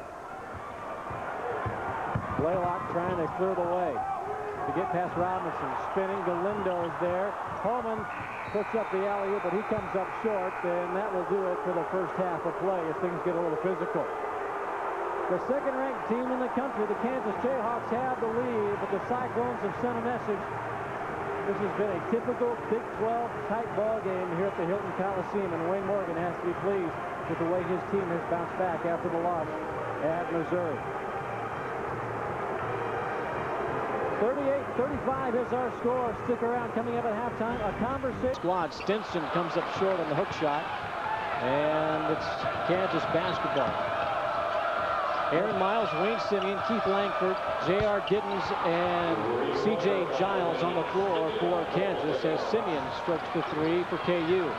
Blalock trying to clear the way to get past Robinson. Spinning, Galindo is there. Holman puts up the alley-oop, but he comes up short, and that will do it for the first half of play as things get a little physical. The second-ranked team in the country, the Kansas Jayhawks, have the lead, but the Cyclones have sent a message. This has been a typical Big 12 tight ball game here at the Hilton Coliseum, and Wayne Morgan has to be pleased with the way his team has bounced back after the loss at Missouri. 38-35 is our score. Stick around. Coming up at halftime, a conversation. Squad. Stinson comes up short on the hook shot, and it's Kansas basketball. Aaron Miles, Wayne Simien, Keith Langford, J.R. Giddens, and C.J. Giles on the floor for Kansas as Simien strokes the three for KU.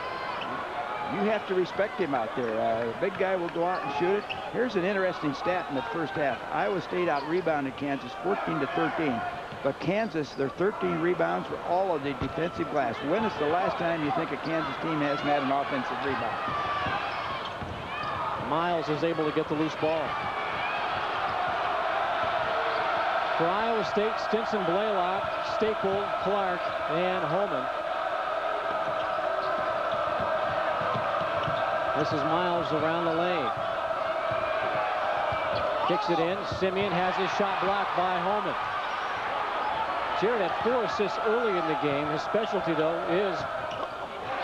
You have to respect him out there. The big guy will go out and shoot it. Here's an interesting stat in the first half. Iowa State out-rebounded Kansas 14-13. But Kansas, their 13 rebounds were all of the defensive glass. When is the last time you think a Kansas team hasn't had an offensive rebound? Miles is able to get the loose ball. For Iowa State, Stinson, Blalock, Staple, Clark, and Holman. This is Miles around the lane. Kicks it in. Simien has his shot blocked by Holman. Jared had 4 assists early in the game. His specialty, though, is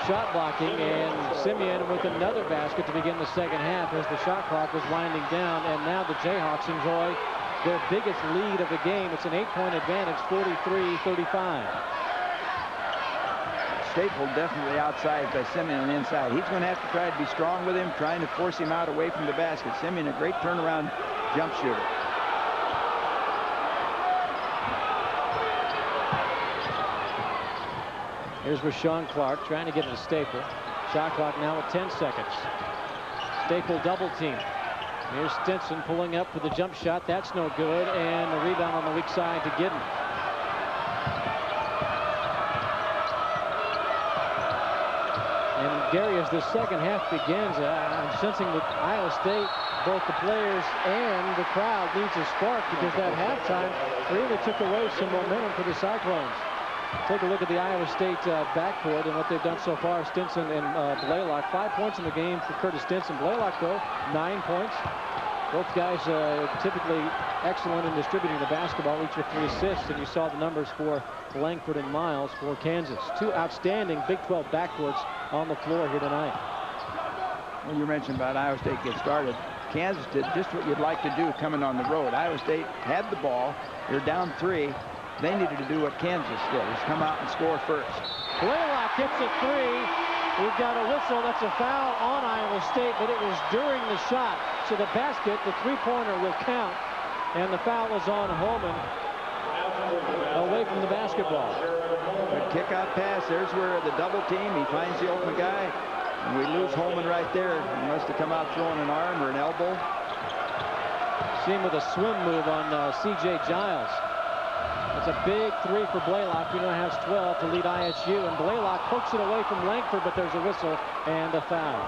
shot blocking, and Simien with another basket to begin the second half as the shot clock was winding down, and now the Jayhawks enjoy their biggest lead of the game. It's an 8-point advantage, 43-35. Staple definitely outsized by Simien on the inside. He's going to have to try to be strong with him, trying to force him out away from the basket. Simien, a great turnaround jump shooter. Here's Rashawn Clark trying to get it to Staple. Shot clock now at 10 seconds. Staple double team. Here's Stinson pulling up for the jump shot. That's no good. And the rebound on the weak side to Giddens. And Gary, as the second half begins, I'm sensing that Iowa State, both the players and the crowd, needs a spark, because that halftime really took away some momentum for the Cyclones. Take a look at the Iowa State backcourt and what they've done so far. Stinson and Blalock. 5 points in the game for Curtis Stinson. Blalock, though, 9 points. Both guys typically excellent in distributing the basketball, each with 3 assists. And you saw the numbers for Langford and Miles for Kansas. 2 outstanding Big 12 backcourts on the floor here tonight. Well, you mentioned about Iowa State get started. Kansas did just what you'd like to do coming on the road. Iowa State had the ball. They're down 3. They needed to do what Kansas did, is come out and score first. Blalock hits a 3. We've got a whistle. That's a foul on Iowa State, but it was during the shot. So the basket, the three-pointer, will count. And the foul is on Holman away from the basketball. Good kick-out pass. There's where the double team. He finds the open guy. And we lose Holman right there. He must have come out throwing an arm or an elbow. See him with a swim move on C.J. Giles. That's a big 3 for Blalock, who now has 12 to lead ISU. And Blalock pokes it away from Langford, but there's a whistle and a foul.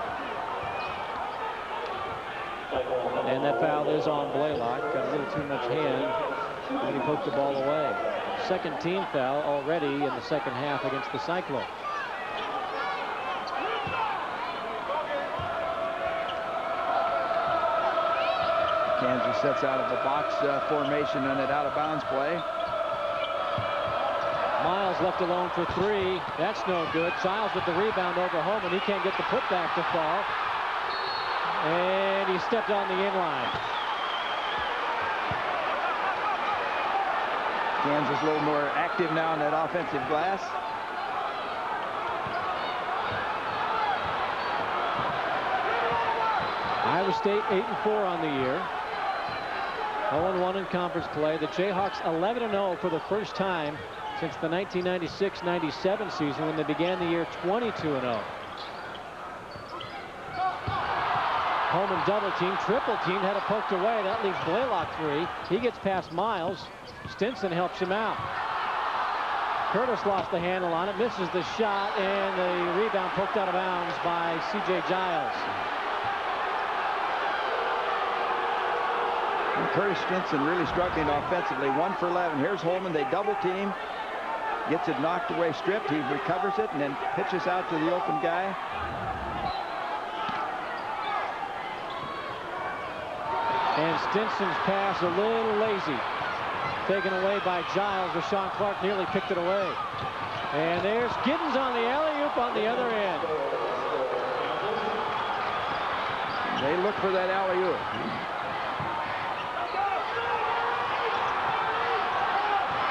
And that foul is on Blalock. Got a little too much hand, and he poked the ball away. Second team foul already in the second half against the Cyclones. Kansas sets out of the box formation on an out-of-bounds play. Miles left alone for three. That's no good. Childs with the rebound over home, and he can't get the putback to fall. And he stepped on the inline. Kansas a little more active now in that offensive glass. Iowa State 8-4 on the year. 0-1 in conference play. The Jayhawks 11-0 for the first time since the 1996-97 season, when they began the year 22-0. Holman double team, triple team, had it poked away. That leaves Blalock free. He gets past Miles. Stinson helps him out. Curtis lost the handle on it, misses the shot, and the rebound poked out of bounds by C.J. Giles. And Curtis Stinson really struggling offensively. 1 for 11. Here's Holman. They double team. Gets it knocked away, stripped. He recovers it and then pitches out to the open guy. And Stinson's pass a little lazy. Taken away by Giles. Rashawn Clark nearly picked it away. And there's Giddens on the alley-oop on the other end. They look for that alley-oop.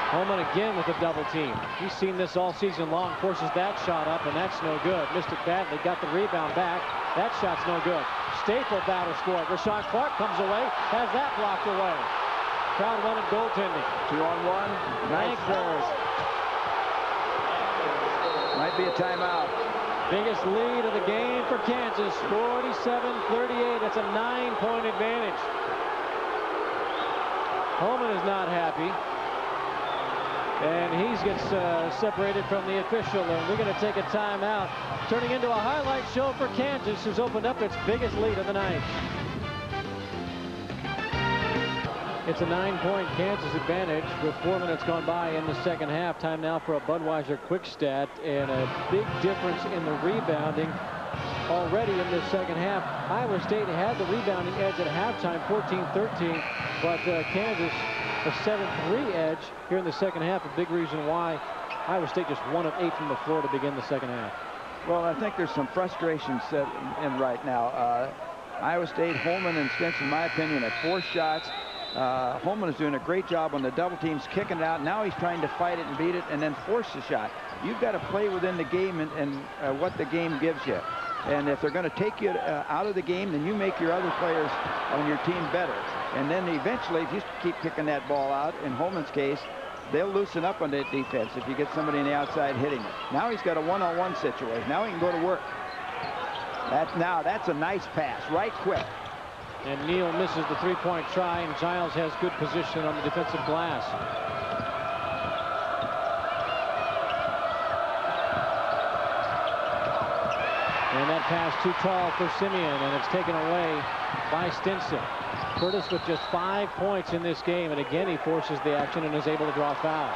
Holman again with a double team. He's seen this all season long. Forces that shot up, and that's no good. Missed it badly. Got the rebound back. That shot's no good. Staple battle score. Rashawn Clark comes away. Has that blocked away. Crowd wanted goaltending. 2-on-1. Langford. Might be a timeout. Biggest lead of the game for Kansas. 47-38. That's a 9-point advantage. Holman is not happy. And he gets separated from the official, and we're going to take a timeout. Turning into a highlight show for Kansas, who's opened up its biggest lead of the night. It's a 9-point Kansas advantage with 4 minutes gone by in the second half. Time now for a Budweiser quick stat, and a big difference in the rebounding already in this second half. Iowa State had the rebounding edge at halftime, 14-13, but Kansas a 7-3 edge here in the second half. A big reason why Iowa State just 1 of 8 from the floor to begin the second half. Well, I think there's some frustration set in right now. Iowa State, Holman and Stinson, in my opinion, at 4 shots. Holman is doing a great job on the double teams, kicking it out. Now he's trying to fight it and beat it and then force the shot. You've got to play within the game and what the game gives you. And if they're going to take you out of the game, then you make your other players on your team better. And then eventually, if you keep kicking that ball out, in Holman's case, they'll loosen up on that defense if you get somebody on the outside hitting it. Now he's got a one-on-one situation. Now he can go to work. That's a nice pass, right quick. And Neal misses the three-point try, and Giles has good position on the defensive glass. And that pass too tall for Simien, and it's taken away by Stinson. Curtis with just 5 points in this game, and again he forces the action and is able to draw foul.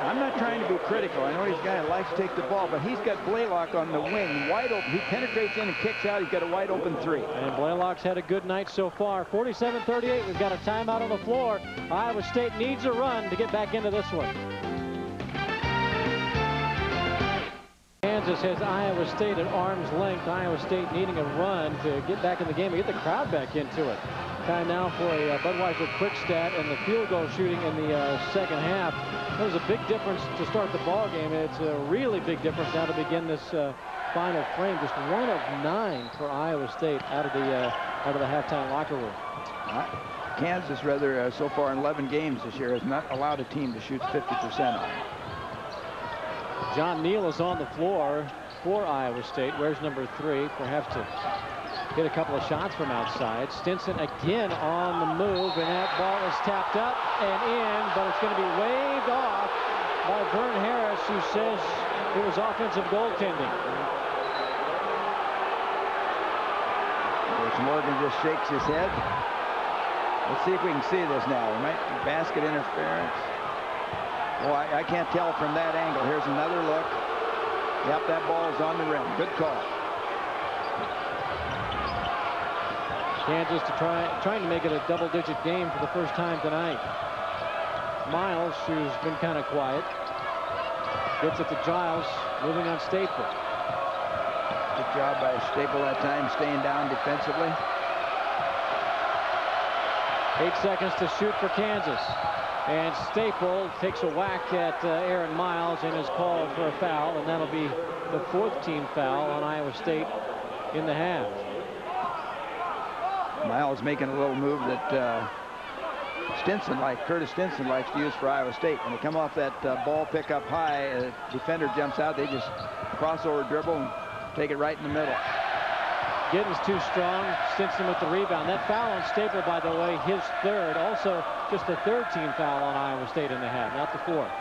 I'm not trying to be critical. I know he's a guy that likes to take the ball, but he's got Blalock on the wing, wide open. He penetrates in and kicks out. He's got a wide open 3. And Blalock's had a good night so far. 47-38. We've got a timeout on the floor. Iowa State needs a run to get back into this one. Kansas has Iowa State at arm's length. Iowa State needing a run to get back in the game and get the crowd back into it. Time now for a Budweiser quick stat and the field goal shooting in the second half. That was a big difference to start the ball game. It's a really big difference now to begin this final frame. Just 1 of 9 for Iowa State out of the halftime locker room. Kansas, rather, so far in 11 games this year, has not allowed a team to shoot 50% on it. John Neal is on the floor for Iowa State. Where's number 3? Perhaps to get a couple of shots from outside. Stinson again on the move, and that ball is tapped up and in, but it's going to be waved off by Vern Harris, who says it was offensive goaltending. Morgan just shakes his head. Let's see if we can see this now. We might be basket interference. Oh, I can't tell from that angle. Here's another look. Yep, that ball is on the rim. Good call. Kansas trying to make it a double-digit game for the first time tonight. Miles, who's been kind of quiet, gets it to Giles, moving on Staple. Good job by Staple that time, staying down defensively. 8 seconds to shoot for Kansas. And Staple takes a whack at Aaron Miles and is called for a foul, and that'll be the 4th team foul on Iowa State in the half. Miles making a little move that Curtis Stinson likes to use for Iowa State. When they come off that ball pickup high, a defender jumps out, they just crossover dribble and take it right in the middle. Giddens too strong. Stinson with the rebound. That foul on Staple, by the way, his 3rd. Also just the 3rd team foul on Iowa State in the half, not the 4th.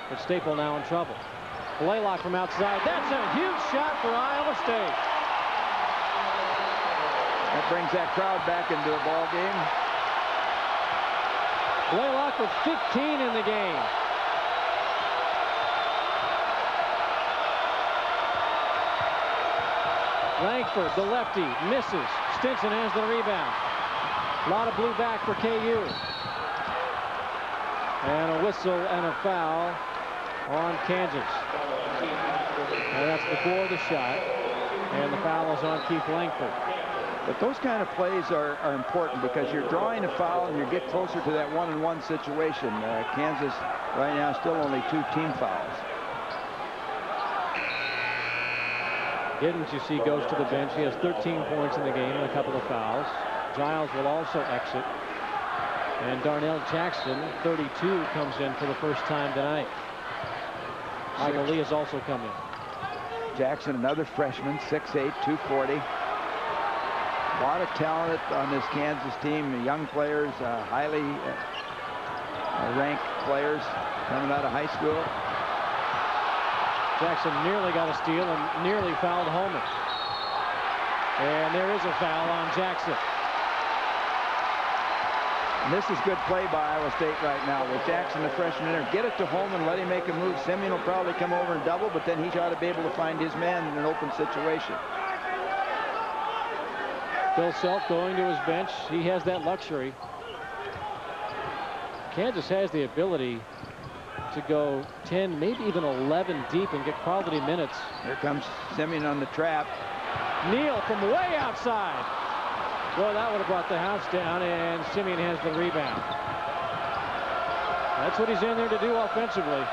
But Staple now in trouble. Blalock from outside. That's a huge shot for Iowa State. That brings that crowd back into the ball game. Blalock with 15 in the game. Langford, the lefty, misses. Stinson has the rebound. A lot of blue back for KU. And a whistle and a foul on Kansas. And that's before the shot. And the foul is on Keith Langford. But those kind of plays are important because you're drawing a foul and you get closer to that 1-on-1 situation. Kansas right now still only 2 team fouls. Giddens, you see, goes to the bench. He has 13 points in the game and a couple of fouls. Giles will also exit. And Darnell Jackson, 32, comes in for the first time tonight. Michael Lee has also come in. Jackson, another freshman, 6'8", 240. A lot of talent on this Kansas team. Young players, highly ranked players coming out of high school. Jackson nearly got a steal and nearly fouled Holman. And there is a foul on Jackson. And this is good play by Iowa State right now with Jackson, the freshman, in there. Get it to Holman, let him make a move. Simien will probably come over and double, but then he ought to be able to find his man in an open situation. Bill Self going to his bench. He has that luxury. Kansas has the ability to go 10, maybe even 11 deep and get quality minutes. Here comes Simien on the trap. Neal from way outside. Well, that would have brought the house down, and Simien has the rebound. That's what he's in there to do offensively.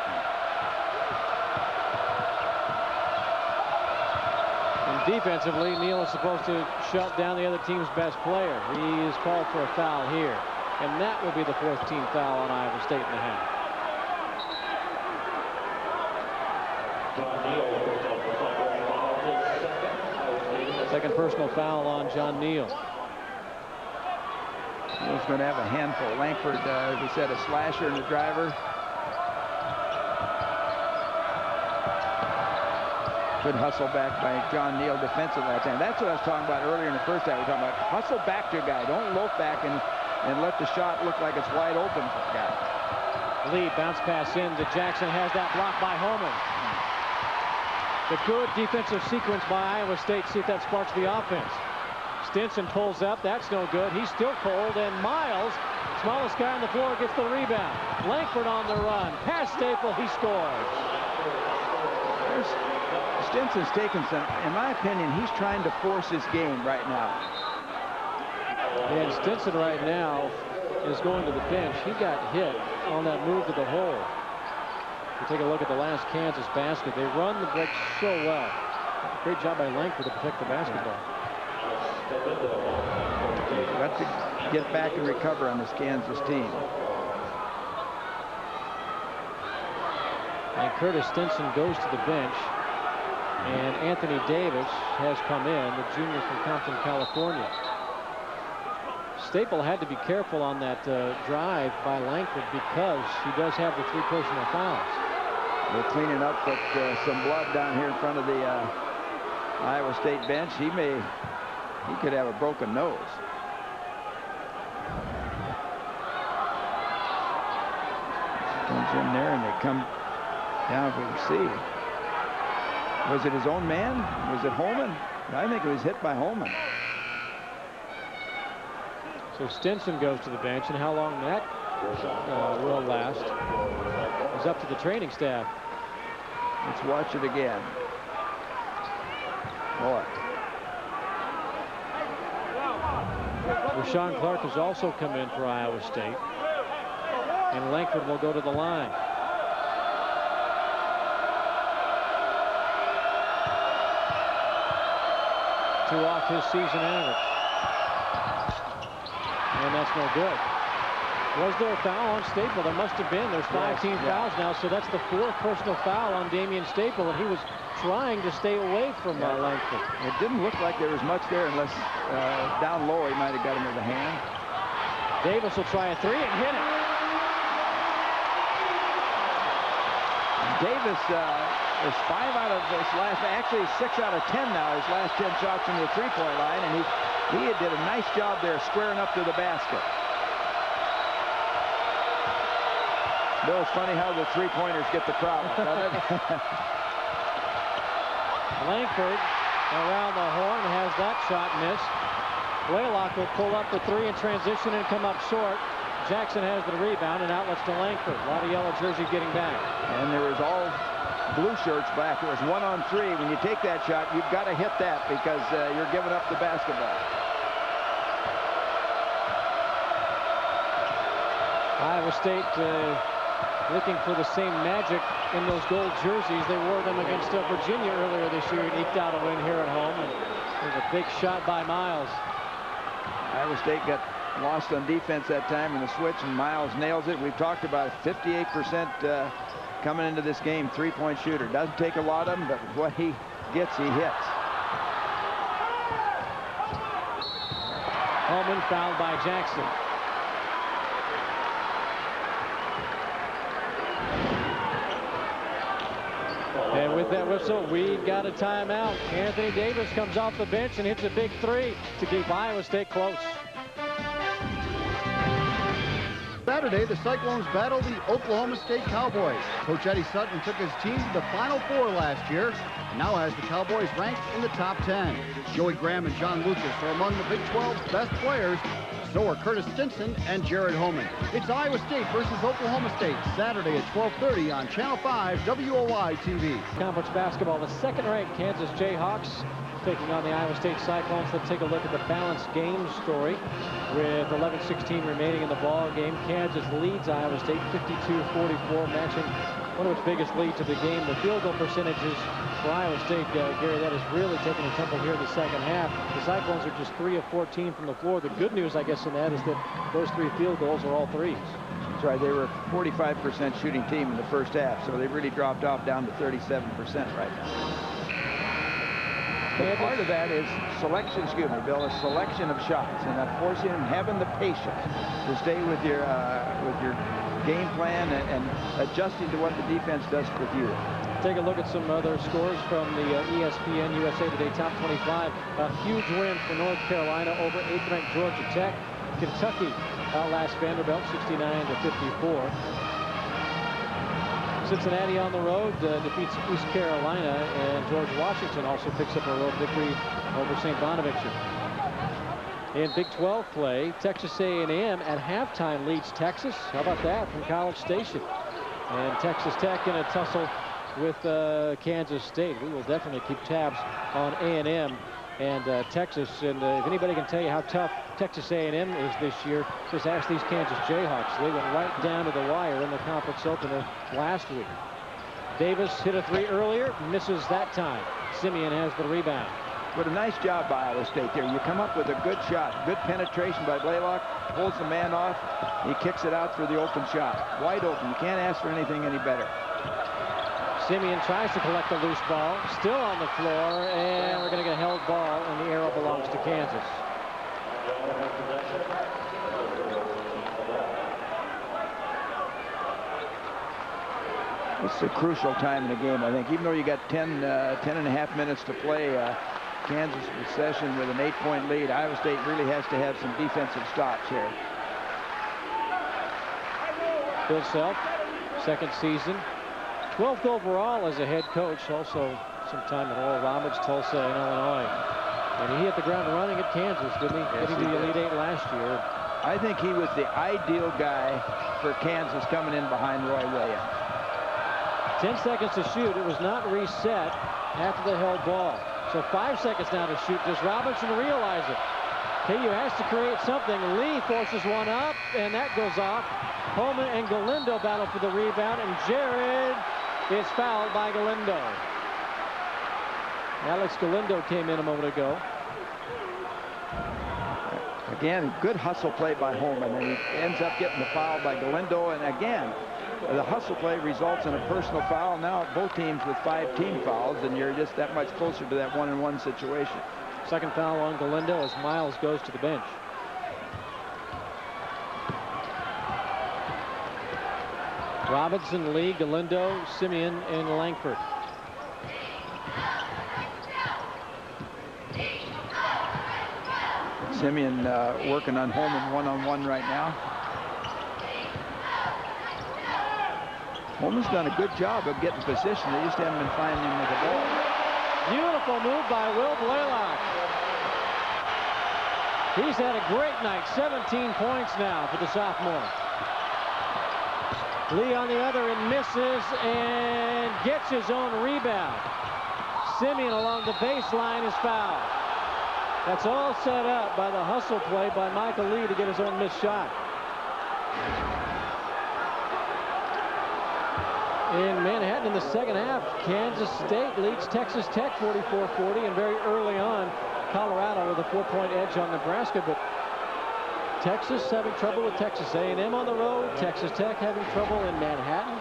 And defensively, Neal is supposed to shut down the other team's best player. He is called for a foul here, and that will be the 4th team foul on Iowa State in the half. Second personal foul on John Neal. Neal's going to have a handful. Langford, as we said, a slasher and a driver. Good hustle back by John Neal defensive that time. That's what I was talking about earlier in the first half. We were talking about hustle back to a guy. Don't loaf back and let the shot look like it's wide open for the guy. Lee bounce pass in to Jackson. Has that blocked by Holman. The good defensive sequence by Iowa State. See if that sparks the offense. Stinson pulls up. That's no good. He's still cold. And Miles, smallest guy on the floor, gets the rebound. Langford on the run. Pass Staple. He scores. Stinson's taking some, in my opinion, he's trying to force his game right now. And Stinson right now is going to the bench. He got hit on that move to the hole. You take a look at the last Kansas basket. They run the break so well. Great job by Langford to protect the basketball. Got to get back and recover on this Kansas team. And Curtis Stinson goes to the bench. And Anthony Davis has come in, the junior from Compton, California. Staple had to be careful on that drive by Langford because he does have the 3 personal fouls. They're cleaning up with some blood down here in front of the Iowa State bench. He may He could have a broken nose. Comes in there and they come down. We can see. Was it his own man? Was it Holman? I think it was hit by Holman. So Stinson goes to the bench, and how long that will last is up to the training staff. Let's watch it again. Boy. Rashawn Clark has also come in for Iowa State, and Langford will go to the line. Two off his season average. And that's no good. Was there a foul on Staple? There must have been. There's 5 team fouls now, so that's the 4th personal foul on Damian Staple, and he was trying to stay away from Langford. It didn't look like there was much there unless down low he might have got him with a hand. Davis will try a 3 and hit it. Davis is 5 out of his last, actually 6 out of 10 now, his last 10 shots from the three-point line, and he did a nice job there squaring up to the basket. Bill, it's funny how the three-pointers get the crowd. Langford around the horn has that shot missed. Blalock will pull up for 3 in transition and come up short. Jackson has the rebound and outlets to Langford. A lot of yellow jerseys getting back. And there was all blue shirts back. It was 1-on-3. When you take that shot, you've got to hit that because you're giving up the basketball. Iowa State looking for the same magic in those gold jerseys. They wore them against Virginia earlier this year and eked out a win here at home. And there's a big shot by Miles. Iowa State got lost on defense that time in the switch, and Miles nails it. We've talked about 58% coming into this game, three-point shooter. Doesn't take a lot of them, but what he gets, he hits. Holman fouled by Jackson. And with that whistle, we've got a timeout. Anthony Davis comes off the bench and hits a big 3 to keep Iowa State close. Saturday, the Cyclones battled the Oklahoma State Cowboys. Coach Eddie Sutton took his team to the Final Four last year and now has the Cowboys ranked in the top 10. Joey Graham and John Lucas are among the Big 12's best players. So are Curtis Stinson and Jared Holman. It's Iowa State versus Oklahoma State, Saturday at 12:30 on Channel 5 WOI TV. Conference basketball, the second-ranked Kansas Jayhawks taking on the Iowa State Cyclones. Let's take a look at the balanced game story. With 11:16 remaining in the ball game, Kansas leads Iowa State 52-44, matching one of its biggest leads of the game. The field goal percentages for Iowa State, Gary, that is really taking a tumble here in the second half. The Cyclones are just 3 of 14 from the floor. The good news, I guess, in that is that those 3 field goals are all threes. That's right. They were a 45% shooting team in the first half, so they really dropped off down to 37% right now. But part of that is selection, Bill, a selection of shots, and that forcing them, having the patience to stay with your game plan and adjusting to what the defense does with you. Take a look at some other scores from the ESPN USA Today Top 25. A huge win for North Carolina over 8th-ranked Georgia Tech. Kentucky outlasts Vanderbilt 69-54. Cincinnati on the road defeats East Carolina, and George Washington also picks up a road victory over St. Bonaventure. In Big 12 play, Texas A&M at halftime leads Texas. How about that from College Station? And Texas Tech in a tussle with Kansas State. We will definitely keep tabs on A&M and Texas. And if anybody can tell you how tough Texas A&M is this year, just ask these Kansas Jayhawks. They went right down to the wire in the conference opener last week. Davis hit a 3 earlier, misses that time. Simien has the rebound. But a nice job by Iowa State there. You come up with a good shot. Good penetration by Blalock. Pulls the man off. He kicks it out for the open shot. Wide open. You can't ask for anything any better. Simien tries to collect the loose ball. Still on the floor. And we're going to get a held ball. And the arrow belongs to Kansas. This is a crucial time in the game, I think. Even though you got 10 and a half minutes to play, Kansas possession with an 8-point lead. Iowa State really has to have some defensive stops here. Bill Self, second season, 12th overall as a head coach. Also some time at Oral Roberts, Tulsa, and Illinois. And he hit the ground running at Kansas, didn't he? Yes, Getting to the Elite Eight last year. I think he was the ideal guy for Kansas coming in behind Roy Williams. 10 seconds to shoot. It was not reset after the held ball. So 5 seconds now to shoot. Does Robinson realize it? KU has to create something. Lee forces one up, and that goes off. Holman and Galindo battle for the rebound, and Jared is fouled by Galindo. Alex Galindo came in a moment ago. Again, good hustle play by Holman, and he ends up getting the foul by Galindo. And again, the hustle play results in a personal foul. Now both teams with 5 team fouls, and you're just that much closer to that 1-on-1 situation. Second foul on Galindo as Miles goes to the bench. Robinson, Lee, Galindo, Simien, and Langford. Simien working on Holman 1-on-1 right now. Holman's done a good job of getting position. They just haven't been finding him with the ball. Beautiful move by Will Blalock. He's had a great night. 17 points now for the sophomore. Lee on the other and misses and gets his own rebound. Simien along the baseline is fouled. That's all set up by the hustle play by Michael Lee to get his own missed shot. In Manhattan in the second half, Kansas State leads Texas Tech 44-40, and very early on, Colorado with a 4-point edge on Nebraska, but Texas having trouble with Texas A&M on the road, Texas Tech having trouble in Manhattan.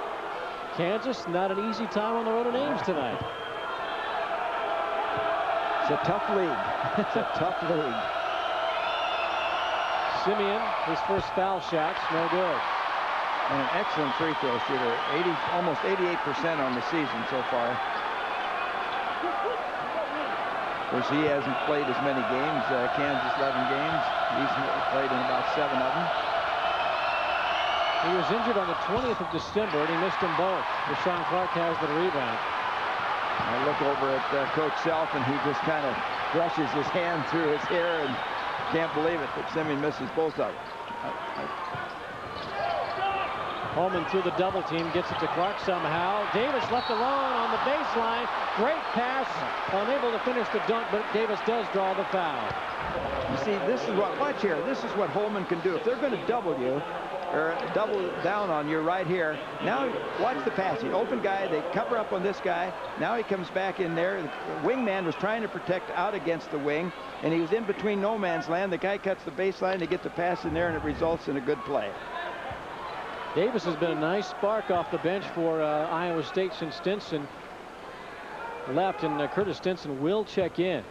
Kansas, not an easy time on the road in Ames tonight. It's a tough league. It's a tough league. Simien, his first foul shot's no good. And an excellent free throw shooter. Almost 88% on the season so far. Of course, he hasn't played as many games. Kansas 11 games. He's played in about 7 of them. He was injured on the 20th of December, and he missed them both. Deshaun Clark has the rebound. I look over at Coach Self, and he just kind of brushes his hand through his hair and can't believe it that Simien misses both of them. Holman through the double team, gets it to Clark somehow. Davis left alone on the baseline. Great pass, unable to finish the dunk, but Davis does draw the foul. You see, this is what, watch here, this is what Holman can do. If they're going to double you, or double down on you right here, now watch the passing. Open guy, they cover up on this guy. Now he comes back in there. The wingman was trying to protect out against the wing, and he was in between no man's land. The guy cuts the baseline, they get the pass in there, and it results in a good play. Davis has been a nice spark off the bench for Iowa State since Stinson left, and Curtis Stinson will check in.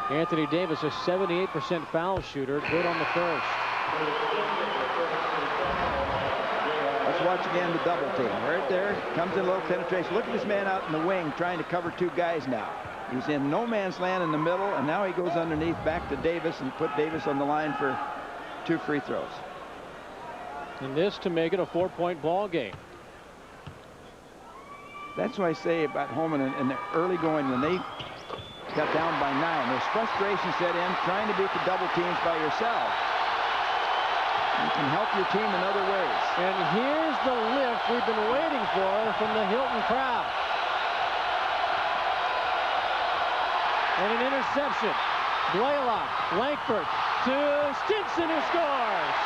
Anthony Davis, a 78% foul shooter, good on the first. Let's watch again the double team. Right there, comes in a little penetration. Look at this man out in the wing trying to cover 2 guys now. He's in no man's land in the middle, and now he goes underneath back to Davis and put Davis on the line for 2 free throws. And this to make it a 4-point ball game. That's what I say about Holman in the early going when they got down by 9. There's frustration set in trying to beat the double teams by yourself. You can help your team in other ways. And here's the lift we've been waiting for from the Hilton crowd. And an interception. Blalock, Langford to Stinson, who scores.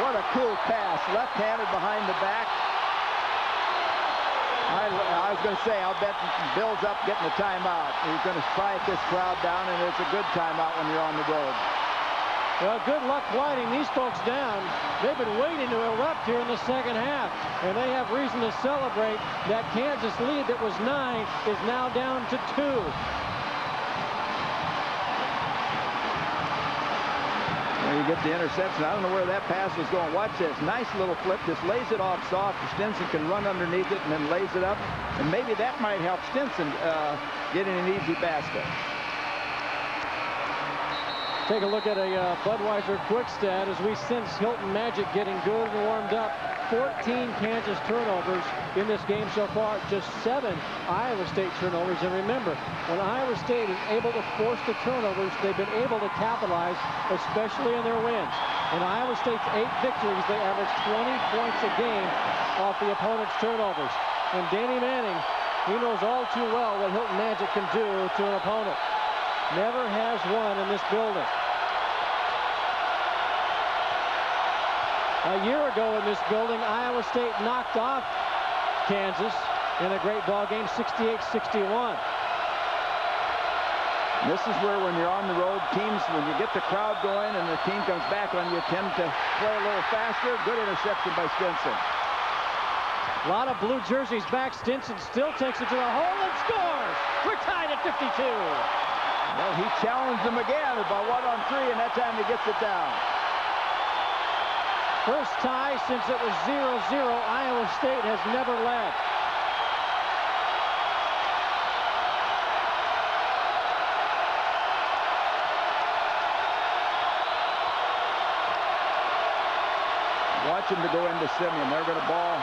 What a cool pass. Left-handed behind the back. I was going to say, I'll bet Bill's up getting a timeout. He's going to quiet this crowd down, and it's a good timeout when you're on the road. Well, good luck quieting these folks down. They've been waiting to erupt here in the second half, and they have reason to celebrate. That Kansas lead that was 9 is now down to 2. There you get the interception. I don't know where that pass was going. Watch this. Nice little flip. Just lays it off soft. Stinson can run underneath it and then lays it up. And maybe that might help Stinson getting an easy basket. Take a look at a Budweiser quick stat as we sense Hilton Magic getting good and warmed up. 14 Kansas turnovers in this game so far, just 7 Iowa State turnovers. And remember, when Iowa State is able to force the turnovers, they've been able to capitalize, especially in their wins. In Iowa State's 8 victories, they averaged 20 points a game off the opponent's turnovers. And Danny Manning, he knows all too well what Hilton Magic can do to an opponent. Never has won in this building. A year ago in this building, Iowa State knocked off Kansas in a great ball game, 68-61. This is where, when you're on the road, teams, when you get the crowd going and the team comes back on you, tend to play a little faster. Good interception by Stinson. A lot of blue jerseys back. Stinson still takes it to the hole and scores. We're tied at 52. Well, he challenged them again about 1-on-3, and that time he gets it down. First tie since it was 0-0. Iowa State has never led. Watch him to go into Simien. They're going to ball.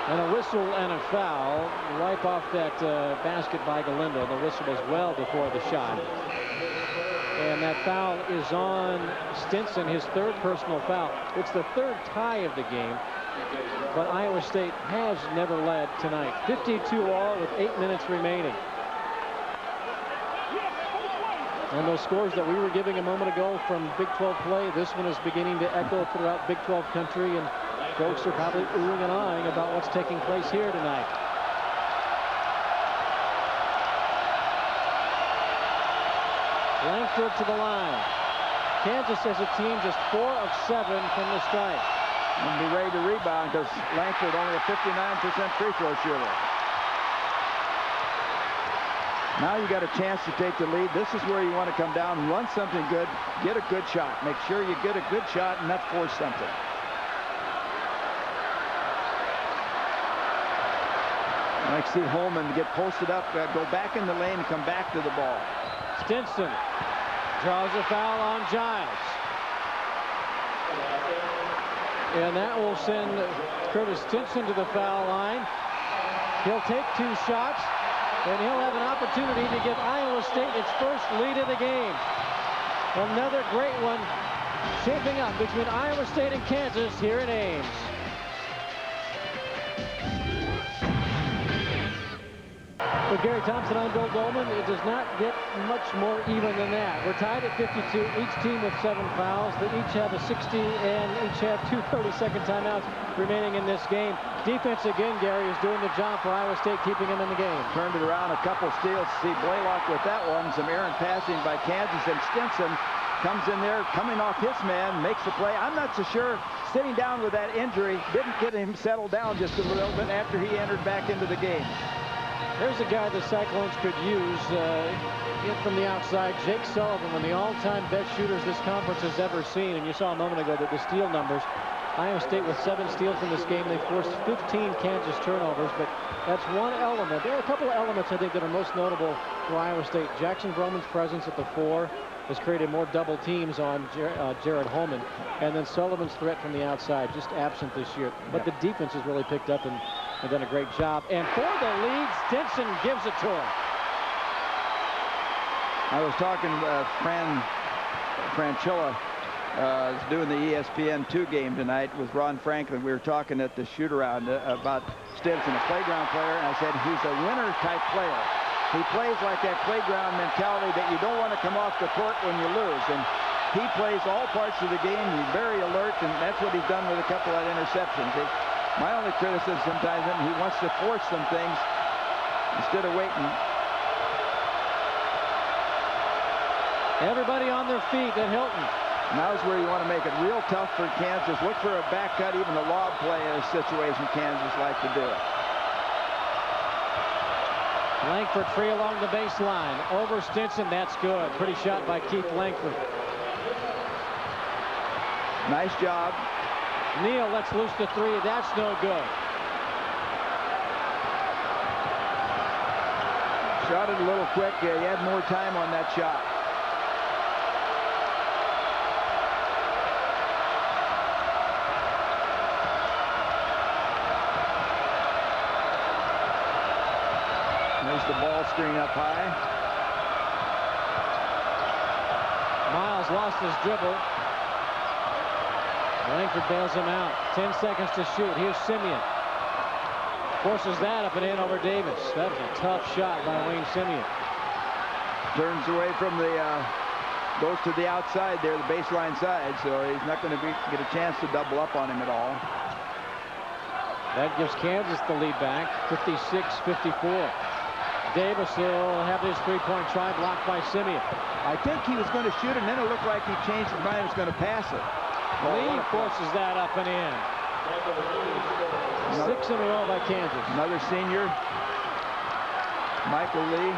And a whistle and a foul. Wipe off that basket by Galindo. The whistle was well before the shot. And that foul is on Stinson, his 3rd personal foul. It's the 3rd tie of the game. But Iowa State has never led tonight. 52 all with 8 minutes remaining. And those scores that we were giving a moment ago from Big 12 play, this one is beginning to echo throughout Big 12 country, and folks are probably oohing and eyeing about what's taking place here tonight. Langford to the line. Kansas as a team just 4 of 7 from the stripe. And be ready to rebound because Langford only a 59% free throw shooter. Now you got a chance to take the lead. This is where you want to come down and run something good, get a good shot. Make sure you get a good shot and not force something. I like to see Holman get posted up, go back in the lane and come back to the ball. Stinson draws a foul on Giles. And that will send Curtis Stinson to the foul line. He'll take 2 shots, and he'll have an opportunity to give Iowa State its first lead of the game. Another great one shaping up between Iowa State and Kansas here in Ames. For Gary Thompson, I'm Bill Dolman. It does not get much more even than that. We're tied at 52, each team with 7 fouls. They each have a 60 and each have 2 30-second timeouts remaining in this game. Defense again, Gary, is doing the job for Iowa State, keeping them in the game. Turned it around, a couple steals. See Blalock with that one. Some errant passing by Kansas, and Stinson comes in there, coming off his man, makes the play. I'm not so sure, sitting down with that injury, didn't get him settled down just a little bit after he entered back into the game. There's a guy the Cyclones could use from the outside, Jake Sullivan, one of the all-time best shooters this conference has ever seen. And you saw a moment ago that the steal numbers, Iowa State with 7 steals in this game. They forced 15 Kansas turnovers, but that's one element. There are a couple of elements I think that are most notable for Iowa State. Jackson Broman's presence at the 4 has created more double teams on Jared Holman, and then Sullivan's threat from the outside just absent this year. But the defense has really picked up and done a great job. And for the lead, Stinson gives it to him. I was talking to Franchilla is doing the ESPN2 game tonight with Ron Franklin. We were talking at the shoot-around about Stinson, a playground player, and I said he's a winner-type player. He plays like that playground mentality that you don't want to come off the court when you lose. And he plays all parts of the game. He's very alert, and that's what he's done with a couple of interceptions. My only criticism sometimes is he wants to force some things instead of waiting. Everybody on their feet at Hilton. Now's where you want to make it real tough for Kansas. Look for a back cut, even a lob play in a situation Kansas like to do it. Langford free along the baseline. Over Stinson. That's good. Pretty shot by Keith Langford. Nice job. Neal lets loose the three. That's no good. Shot it a little quick. He had more time on that shot. There's the ball screen up high. Miles lost his dribble. Langford bails him out. 10 seconds to shoot. Here's Simien. Forces that up and in over Davis. That was a tough shot by Wayne Simien. Turns away from the, goes to the outside there, the baseline side, so he's not going to get a chance to double up on him at all. That gives Kansas the lead back, 56-54. Davis will have his three-point try blocked by Simien. I think he was going to shoot it, and then it looked like he changed his mind and was going to pass it. Lee forces that up and in. 6 in a row by Kansas. Another senior, Michael Lee.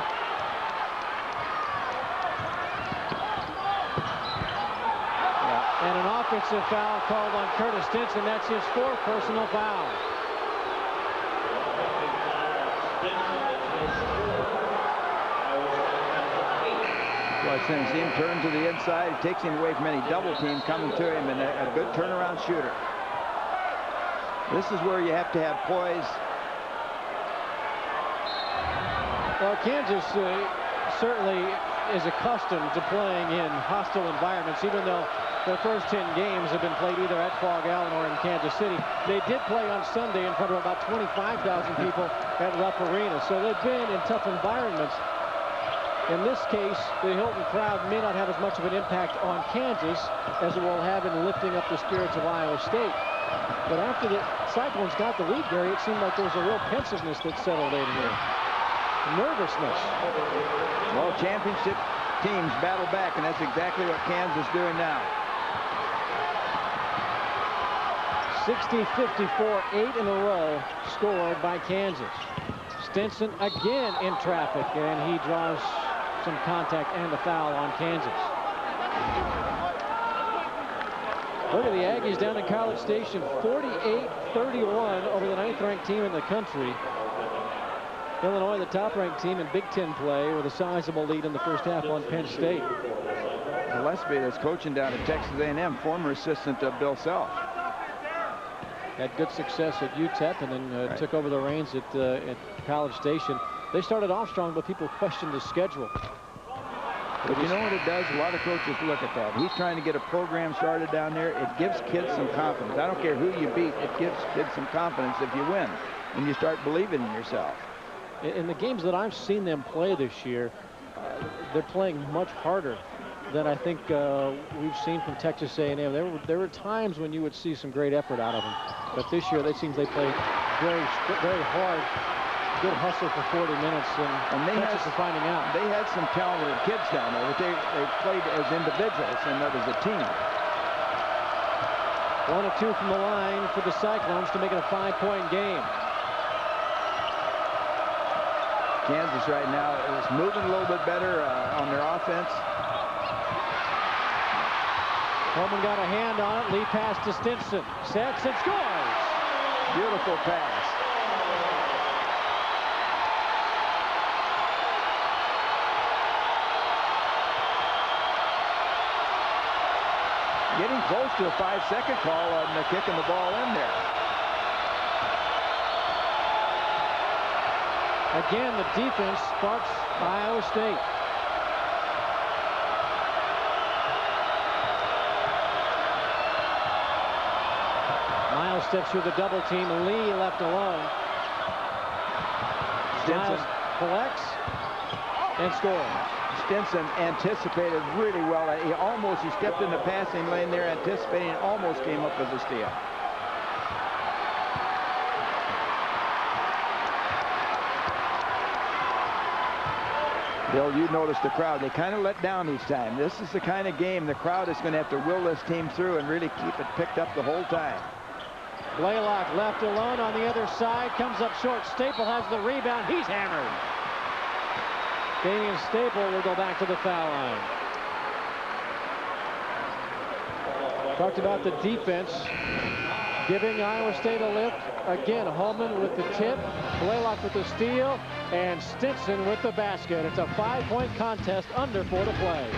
And an offensive foul called on Curtis Stinson. That's his 4th personal foul. Well, since him turn to the inside, it takes him away from any double team coming to him, and a good turnaround shooter. This is where you have to have poise. Well, Kansas certainly is accustomed to playing in hostile environments, even though their first 10 games have been played either at Fog Allen or in Kansas City. They did play on Sunday in front of about 25,000 people at Rupp Arena, so they've been in tough environments. In this case, the Hilton crowd may not have as much of an impact on Kansas as it will have in lifting up the spirits of Iowa State. But after the Cyclones got the lead, Gary, it seemed like there was a real pensiveness that settled in here. Nervousness. Well, championship teams battle back, and that's exactly what Kansas is doing now. 60-54, 8 in a row scored by Kansas. Stinson again in traffic, and he draws some contact and a foul on Kansas. Look at the Aggies down in College Station, 48-31 over the 9th-ranked team in the country. Illinois, the top-ranked team in Big Ten play, with a sizable lead in the first half on Penn State. Gillespie, that's coaching down at Texas A&M, former assistant of Bill Self. Had good success at UTEP and then took over the reins at College Station. They started off strong, but people questioned the schedule. But you know what it does? A lot of coaches look at that. He's trying to get a program started down there. It gives kids some confidence. I don't care who you beat. It gives kids some confidence if you win, and you start believing in yourself. In the games that I've seen them play this year, they're playing much harder than I think we've seen from Texas A&M. There were times when you would see some great effort out of them, but this year it seems they played very hard. Good hustle for 40 minutes, and Texas is finding out. They had some talented kids down there, but they played as individuals and not as a team. 1 of 2 from the line for the Cyclones to make it a 5-point game. Kansas right now is moving a little bit better on their offense. Coleman got a hand on it. Lee pass to Stinson. Sets and scores. Beautiful pass. Getting close to a 5-second call on kicking the ball in there. Again, the defense sparks Iowa State. Miles steps through the double team. Lee left alone. Miles collects and scores. Stinson anticipated really well. He stepped in the passing lane there, anticipating, and almost came up with a steal. Bill, you noticed the crowd. They kind of let down each time. This is the kind of game the crowd is going to have to will this team through and really keep it picked up the whole time. Blalock left alone on the other side, comes up short. Staple has the rebound. He's hammered. Damian Staple will go back to the foul line. Talked about the defense giving Iowa State a lift. Again, Holman with the tip, Blalock with the steal, and Stinson with the basket. It's a 5-point contest, under 4 to play.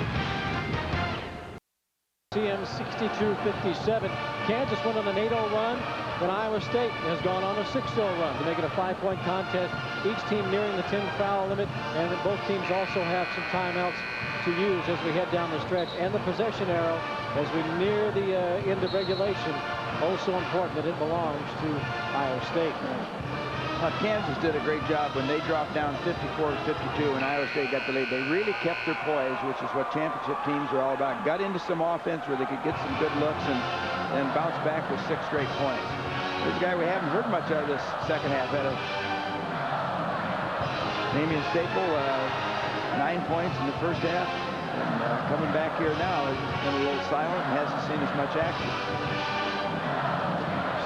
CM 62-57. Kansas went on an 8-0 run, but Iowa State has gone on a 6-0 run to make it a 5-point contest. Each team nearing the 10-foul limit, and then both teams also have some timeouts to use as we head down the stretch. And the possession arrow as we near the end of regulation. Also important that it belongs to Iowa State. Kansas did a great job when they dropped down 54-52 and Iowa State got the lead. They really kept their poise, which is what championship teams are all about. Got into some offense where they could get some good looks and bounce back with 6 straight points. This guy we haven't heard much of this second half out of Damian Staple, 9 points in the first half. And coming back here now, he's been a little silent and hasn't seen as much action.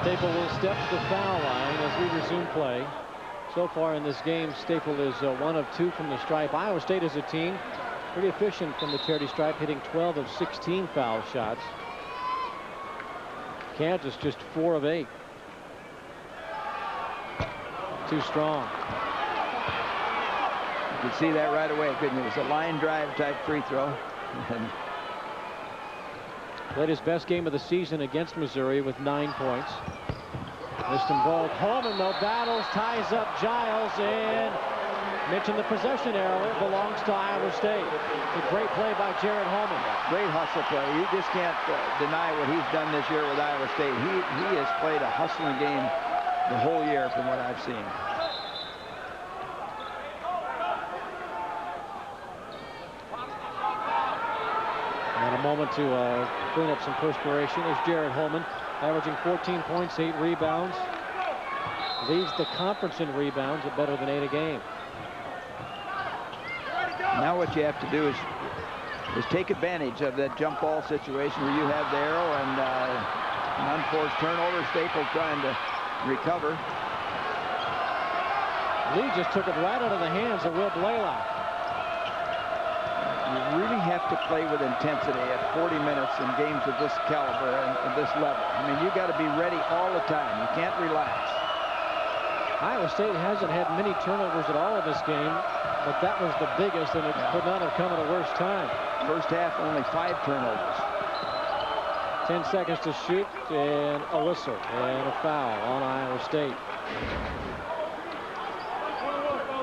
Staple will step to the foul line as we resume play. So far in this game, Staple is 1 of 2 from the stripe. Iowa State as a team pretty efficient from the charity stripe, hitting 12 of 16 foul shots. Kansas just 4 of 8. Too strong. You could see that right away, couldn't you? It was a line drive type free throw. Played his best game of the season against Missouri with 9 points. Missed involved. Holman, though, battles, ties up Giles, and mentioned the possession arrow. It belongs to Iowa State. It's a great play by Jared Holman. Great hustle play. You just can't deny what he's done this year with Iowa State. He has played a hustling game the whole year from what I've seen. And a moment to clean up some perspiration is Jared Holman, averaging 14 points, 8 rebounds. Leads the conference in rebounds at better than 8 a game. Now what you have to do is take advantage of that jump ball situation where you have the arrow and an unforced turnover. Staple trying to recover. Lee just took it right out of the hands of Will Blalock. You really have to play with intensity at 40 minutes in games of this caliber and this level. I mean, you got to be ready all the time. You can't relax. Iowa State hasn't had many turnovers at all in this game, but that was the biggest, and it could not have come at a worse time. First half, only 5 turnovers. 10 seconds to shoot, and a whistle, and a foul on Iowa State.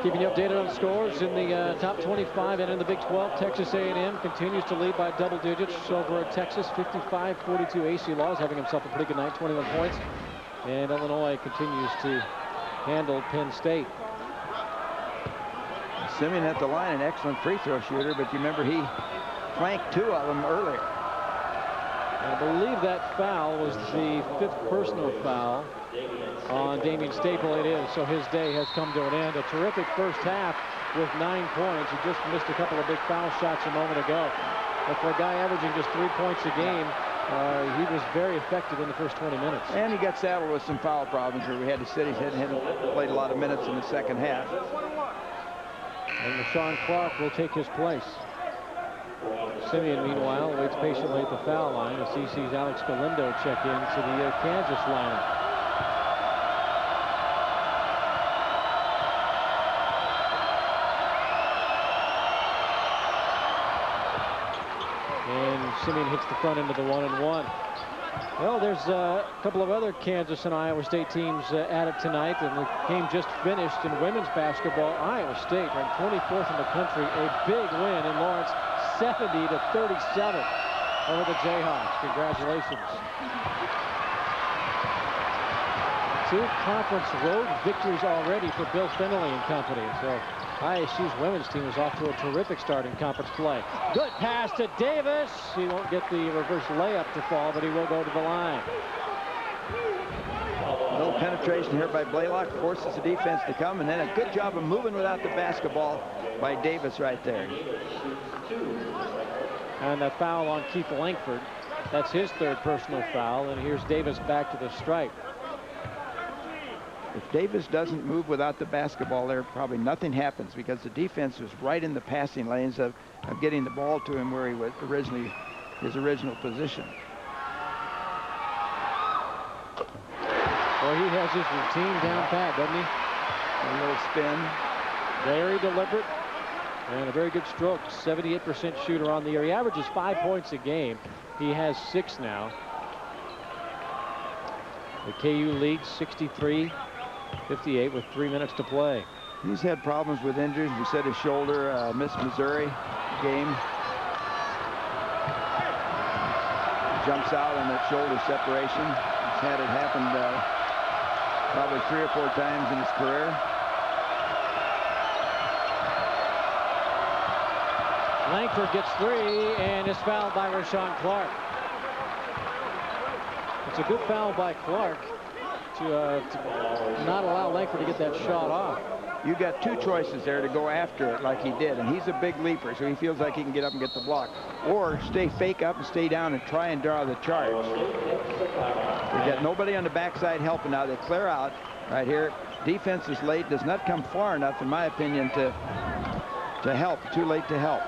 Keeping you updated on scores in the top 25 and in the Big 12. Texas A&M continues to lead by double digits over Texas, 55-42. AC Laws having himself a pretty good night, 21 points. And Illinois continues to handle Penn State. Simien at the line, an excellent free throw shooter, but you remember he flanked 2 of them earlier. I believe that foul was the 5th personal foul on Damian Staple. It is, so his day has come to an end. A terrific first half with 9 points. He just missed a couple of big foul shots a moment ago. But for a guy averaging just 3 points a game, he was very effective in the first 20 minutes. And he got saddled with some foul problems where we had to sit. He hadn't played a lot of minutes in the second half. And Rashawn Clark will take his place. Simien, meanwhile, waits patiently at the foul line as he sees Alex Galindo check in to the Kansas lineup. And Simien hits the front end of the 1-and-1. Well, there's a couple of other Kansas and Iowa State teams at it tonight, and the game just finished in women's basketball. Iowa State ranked 24th in the country, a big win in Lawrence, 70-37 over the Jayhawks. Congratulations. 2 conference road victories already for Bill Finley and company. So ISU's women's team is off to a terrific start in conference play. Good pass to Davis. He won't get the reverse layup to fall, but he will go to the line. No penetration here by Blalock, forces the defense to come, and then a good job of moving without the basketball by Davis right there. And that foul on Keith Langford. That's his 3rd personal foul, and here's Davis back to the stripe. if Davis doesn't move without the basketball there, probably nothing happens, because the defense was right in the passing lanes of getting the ball to him where he was originally, his original position. Well, he has his routine down pat, doesn't he? A little spin. Very deliberate and a very good stroke. 78% shooter on the year. He averages 5 points a game. He has 6 now. The KU leads 63-58 with 3 minutes to play. He's had problems with injuries. We said his shoulder, missed Missouri game. Jumps out on that shoulder separation. He's had it happen probably 3 or 4 times in his career. Langford gets 3 and is fouled by Rashawn Clark. It's a good foul by Clark to not allow Langford to get that shot off. You got 2 choices there to go after it like he did, and he's a big leaper, so he feels like he can get up and get the block, or stay fake up and stay down and try and draw the charge. We got nobody on the backside helping now. They clear out right here. Defense is late, does not come far enough, in my opinion, to help. Too late to help.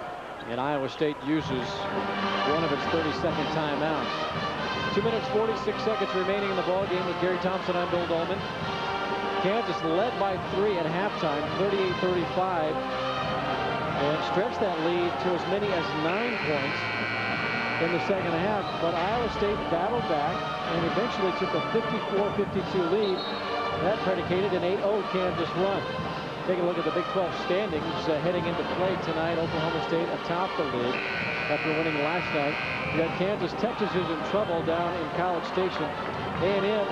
And Iowa State uses one of its 32nd timeouts. 2 minutes 46 seconds remaining in the ball game with Gary Thompson. I'm Bill Dolman. Kansas led by 3 at halftime, 38-35, and stretched that lead to as many as 9 points in the second half. But Iowa State battled back and eventually took a 54-52 lead. That predicated an 8-0 Kansas run. Take a look at the Big 12 standings heading into play tonight. Oklahoma State atop the league after winning last night. We got Kansas. Texas is in trouble down in College Station. A&M,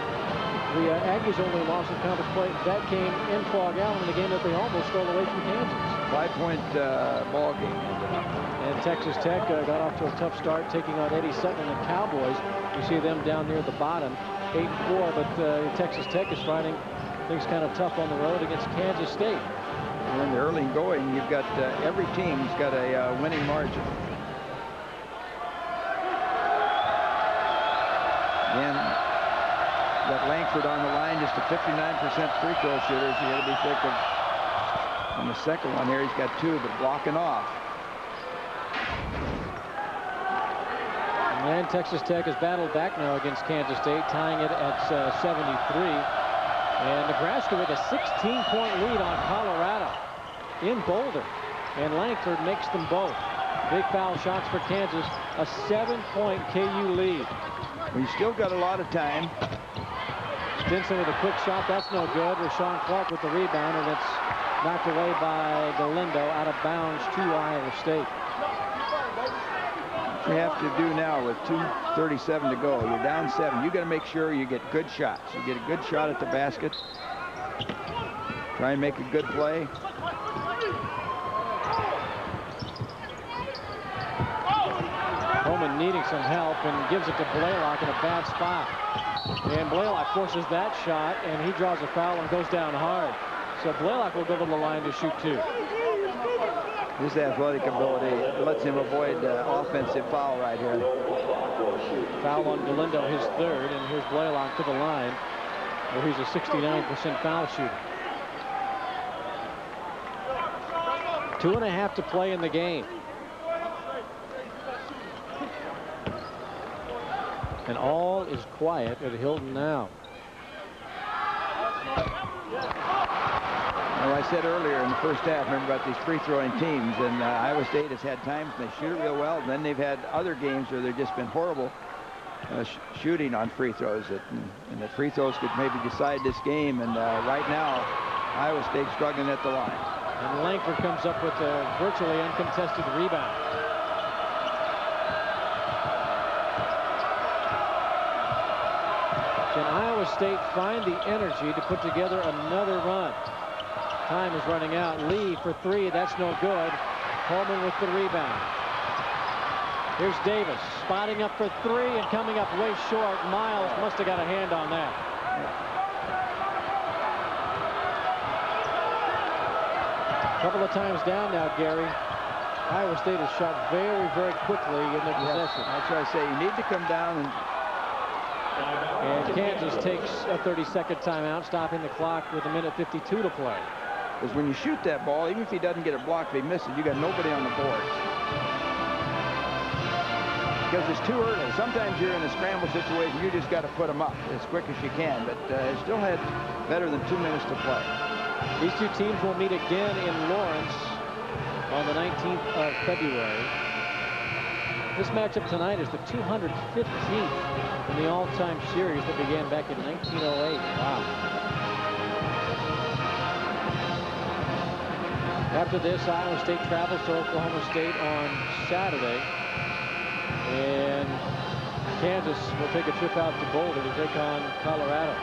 the Aggies only lost in conference play. That came in Fog Allen in a game that they almost stole away from Kansas. 5-point ball game. And Texas Tech got off to a tough start, taking on Eddie Sutton and the Cowboys. You see them down near the bottom, 8-4, but Texas Tech is finding things kind of tough on the road against Kansas State. And in the early going, you've got every team's got a winning margin. Again, got Langford on the line, just a 59% free throw shooter. So you got to be thick of. On the second one here, he's got 2, but blocking off. And Texas Tech has battled back now against Kansas State, tying it at 73. And Nebraska with a 16-point lead on Colorado in Boulder. And Langford makes them both. Big foul shots for Kansas. A 7-point KU lead. We still got a lot of time. Stinson with a quick shot. That's no good. Rashawn Clark with the rebound, and it's knocked away by Galindo out of bounds to Iowa State. What you have to do now with 2:37 to go, you're down 7. You got to make sure you get good shots. You get a good shot at the basket. Try and make a good play. Holman needing some help and gives it to Blalock in a bad spot. And Blalock forces that shot, and he draws a foul and goes down hard. So Blalock will go to the line to shoot 2. His athletic ability lets him avoid offensive foul right here. Foul on Galindo, his 3rd, and here's Blalock to the line, where he's a 69% foul shooter. 2.5 to play in the game. And all is quiet at Hilton now. Well, I said earlier in the first half, remember about these free-throwing teams, and Iowa State has had times when they shoot it real well, and then they've had other games where they've just been horrible shooting on free throws. And the free throws could maybe decide this game, and right now, Iowa State struggling at the line. And Langford comes up with a virtually uncontested rebound. Can Iowa State find the energy to put together another run? Time is running out. Lee for 3. That's no good. Coleman with the rebound. Here's Davis spotting up for 3 and coming up way short. Miles must have got a hand on that. A couple of times down now, Gary. Iowa State has shot very, very quickly in their possession. That's what I say. You need to come down and And Kansas takes a 30-second timeout, stopping the clock with 1:52 to play. Because when you shoot that ball, even if he doesn't get it blocked, if he misses, you got nobody on the board. Because it's too early. Sometimes you're in a scramble situation, you just got to put them up as quick as you can. But it still had better than 2 minutes to play. These two teams will meet again in Lawrence on the 19th of February. This matchup tonight is the 215th in the all-time series that began back in 1908. Wow. After this, Iowa State travels to Oklahoma State on Saturday. And Kansas will take a trip out to Boulder to take on Colorado.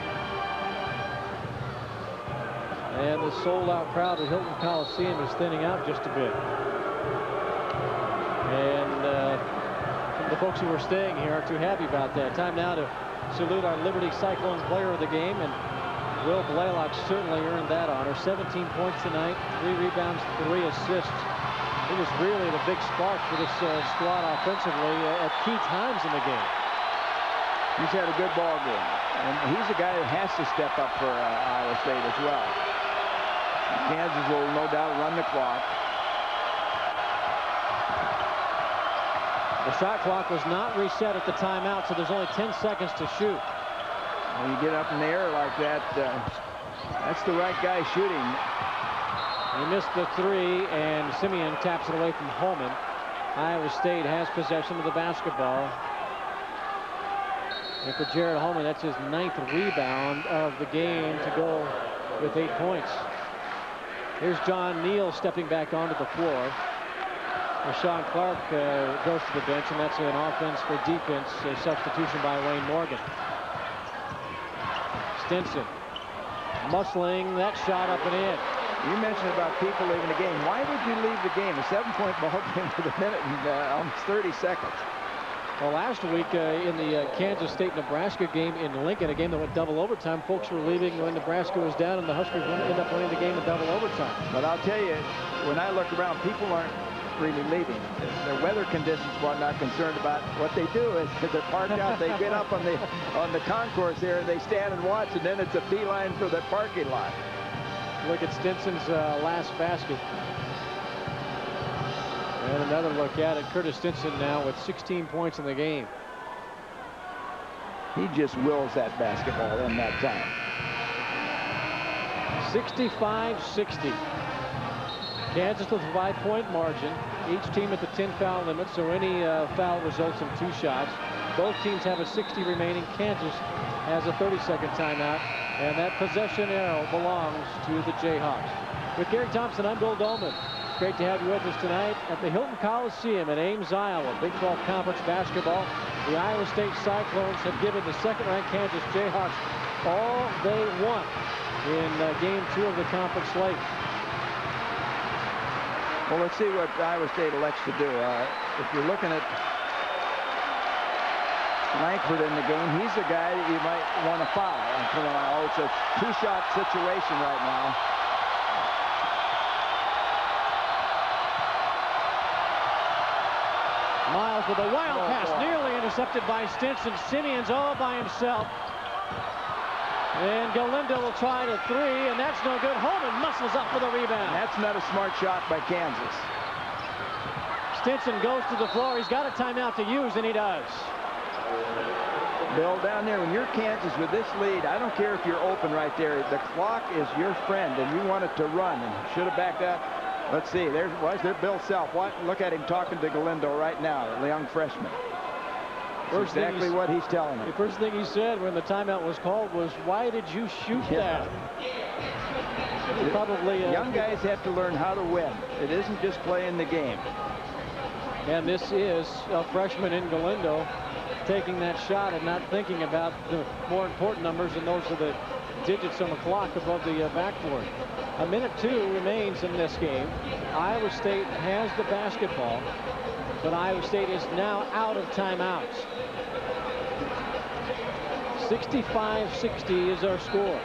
And the sold-out crowd at Hilton Coliseum is thinning out just a bit. And some of the folks who are staying here are too happy about that. Time now to salute our Liberty Cyclones player of the game, and Will Blalock certainly earned that honor. 17 points tonight, 3 rebounds, 3 assists. He was really the big spark for this squad offensively at key times in the game. He's had a good ball game, and he's a guy that has to step up for Iowa State as well. Kansas will no doubt run the clock. The shot clock was not reset at the timeout, so there's only 10 seconds to shoot. When you get up in the air like that, that's the right guy shooting. He missed the 3, and Simien taps it away from Holman. Iowa State has possession of the basketball. And for Jared Holman, that's his 9th rebound of the game to go with 8 points. Here's John Neal stepping back onto the floor. Rashawn Clark goes to the bench, and that's an offense for defense, a substitution by Wayne Morgan. Stinson muscling that shot up and in. You mentioned about people leaving the game. Why would you leave the game? A 7-point ball game with 1 minute and almost 30 seconds. Well, last week in the Kansas State-Nebraska game in Lincoln, a game that went double overtime, folks were leaving when Nebraska was down, and the Huskers ended up winning the game in double overtime. But I'll tell you, when I look around, people aren't really leaving. Their weather conditions are not concerned about. What they do is they're parked out, they get up on the concourse there, and they stand and watch, and then it's a beeline for the parking lot. Look at Stinson's last basket. And another look at it. Curtis Stinson now with 16 points in the game. He just wills that basketball in that time. 65-60. Kansas with a 5-point margin. Each team at the 10 foul limit, so any foul results in 2 shots. Both teams have a 60 remaining. Kansas has a 30-second timeout, and that possession arrow belongs to the Jayhawks. With Gary Thompson, I'm Bill Dolman. It's great to have you with us tonight at the Hilton Coliseum in Ames, Iowa. Big 12 Conference basketball. The Iowa State Cyclones have given the second-ranked Kansas Jayhawks all they want in Game 2 of the conference slate. Well, let's see what Iowa State elects to do. If you're looking at Langford in the game, he's the guy that you might want to foul. Oh, it's a 2-shot situation right now. Miles with a wild pass, nearly intercepted by Stinson. Simien's all by himself. And Galindo will try to 3, and that's no good. Holman muscles up for the rebound. That's not a smart shot by Kansas. Stinson goes to the floor. He's got a timeout to use, and he does. Bill, down there, when you're Kansas with this lead, I don't care if you're open right there. The clock is your friend, and you want it to run, and should have backed up. Let's see. There's Bill Self. Look at him talking to Galindo right now, the young freshman. That's exactly what he's telling him. The first thing he said when the timeout was called was, "Why did you shoot that?" Probably young guys have to learn how to win. It isn't just playing the game. And this is a freshman in Galindo taking that shot and not thinking about the more important numbers, and those are the digits on the clock above the backboard. 1:02 remains in this game. Iowa State has the basketball, but Iowa State is now out of timeouts. 65-60 is our score.